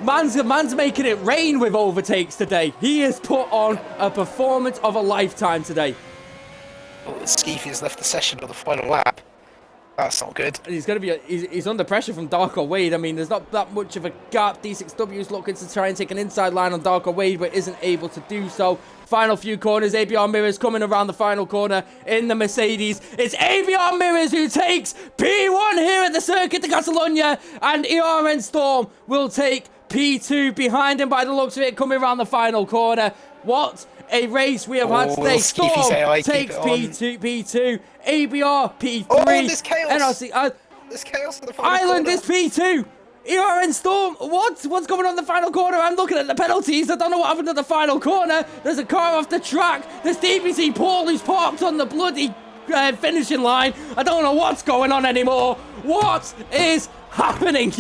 Man's making it rain with overtakes today. He has put on a performance of a lifetime today. Well, Skeefy has left the session on the final lap. That's not good. He's going to be he's under pressure from Darko Wade. I mean, there's not that much of a gap. D6W is looking to try and take an inside line on Darko Wade, but isn't able to do so. Final few corners, ABR Mirrors coming around the final corner in the Mercedes. It's ABR Mirrors who takes P1 here at the Circuit de Catalunya, and ERN Storm will take P2 behind him by the looks of it, coming around the final corner. What a race we have had today. Storm takes P2, ABR P3. Oh, there's chaos. NRC, there's chaos in the final Ireland corner. is P2. ERN Storm, what's going on in the final corner? I'm looking at the penalties. I don't know what happened at the final corner. There's a car off the track. There's DBC Paul who's parked on the bloody finishing line. I don't know what's going on anymore. What is happening?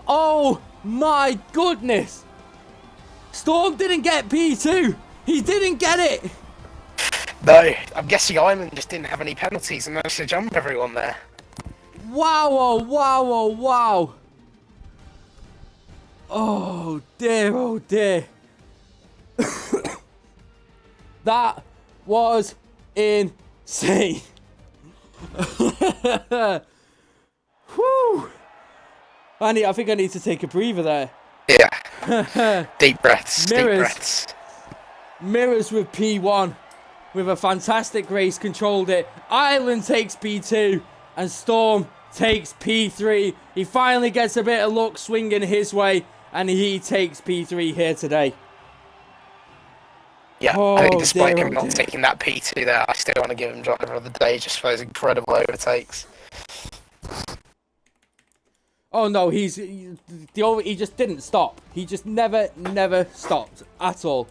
Oh my goodness. Storm didn't get P2. He didn't get it. No, I'm guessing Ireland just didn't have any penalties and managed to jump everyone there. Wow, oh, wow, oh, wow. Oh, dear, oh, dear. That was insane. Whew. I think I need to take a breather there. Yeah. Deep breaths. Mirrors with P1. With a fantastic race, controlled it. Ireland takes P2. And Storm takes P3. He finally gets a bit of luck swinging his way. And he takes P3 here today. Yeah, I think despite him not taking that P2 there, I still want to give him driver of the day just for those incredible overtakes. Oh no, he just didn't stop. He just never stopped at all.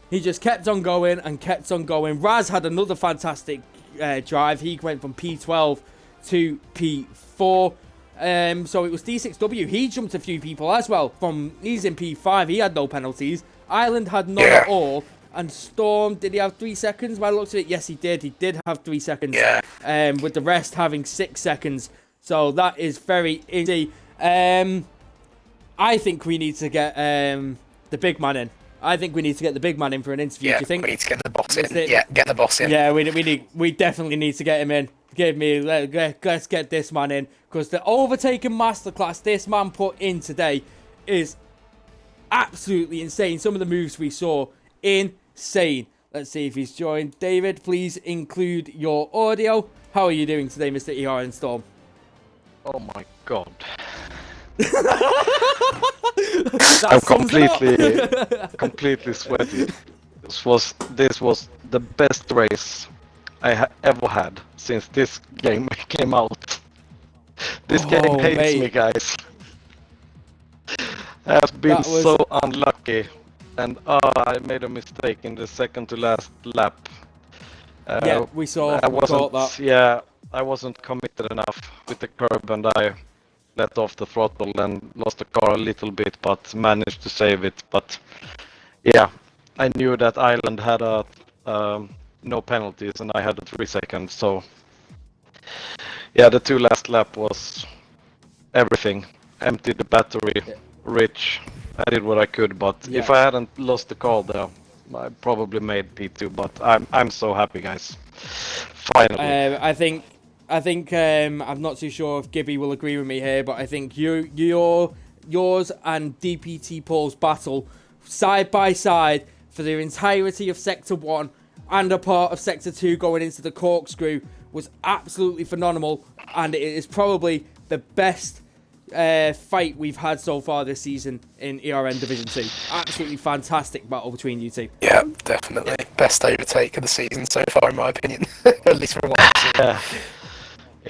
He just kept on going and kept on going. Raz had another fantastic drive. He went from P12 to P4. So it was D6W. He jumped a few people as well. He's in P5. He had no penalties. Ireland had none at all. And Storm, did he have 3 seconds? By the looks of it, yes, he did. He did have 3 seconds. Yeah. With the rest having 6 seconds. So that is very easy. I think we need to get the big man in. I think we need to get the big man in for an interview. Yeah, Do you think? we need to get the boss in. Yeah, get the boss in. Yeah, we definitely need to get him in. Let's get this man in, because the overtaking masterclass this man put in today is absolutely insane. Some of the moves we saw, insane. Let's see if he's joined. David, please include your audio. How are you doing today, Mr. ERN Storm? Oh my god. I'm completely sweaty. This was the best race I ever had since this game came out. This game hates me, guys. I've been so unlucky, and I made a mistake in the second to last lap. Yeah, we saw. That. Yeah, I wasn't committed enough with the curb, and I let off the throttle and lost the car a little bit, but managed to save it. But yeah, I knew that Island had no penalties, and I had 3 seconds. So yeah, the 2 last lap was everything. Emptied the battery, rich. I did what I could, but if I hadn't lost the car there, I probably made P2. But I'm so happy, guys. Finally. I think I'm not too sure if Gibby will agree with me here, but I think yours and DPT Paul's battle side by side for the entirety of Sector 1 and a part of Sector 2 going into the corkscrew was absolutely phenomenal, and it is probably the best fight we've had so far this season in ERN Division 2. Absolutely fantastic battle between you two. Yeah, definitely. Best overtake of the season so far, in my opinion. At least for a while.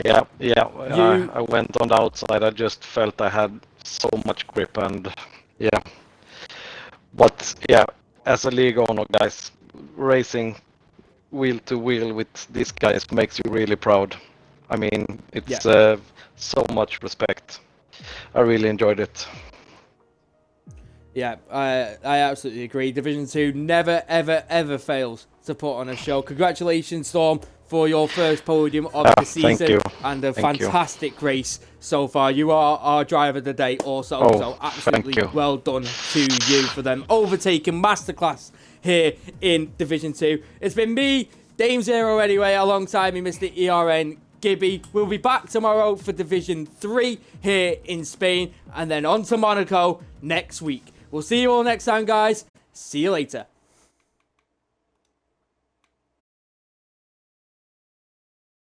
Yeah. I went on the outside. I just felt I had so much grip, and yeah. But yeah, as a league owner, guys, racing wheel to wheel with these guys makes you really proud. I mean, it's so much respect. I really enjoyed it. Yeah, I absolutely agree. Division 2 never, ever, ever fails to put on a show. Congratulations, Storm, for your first podium of the season. Thank you. And a fantastic race so far. You are our driver of the day also. So absolutely well done to you for them overtaking masterclass here in Division 2. It's been me, Dame Zero anyway, alongside me, Mr. ERN Gibby. We'll be back tomorrow for Division 3 here in Spain, and then on to Monaco next week. We'll see you all next time, guys. See you later.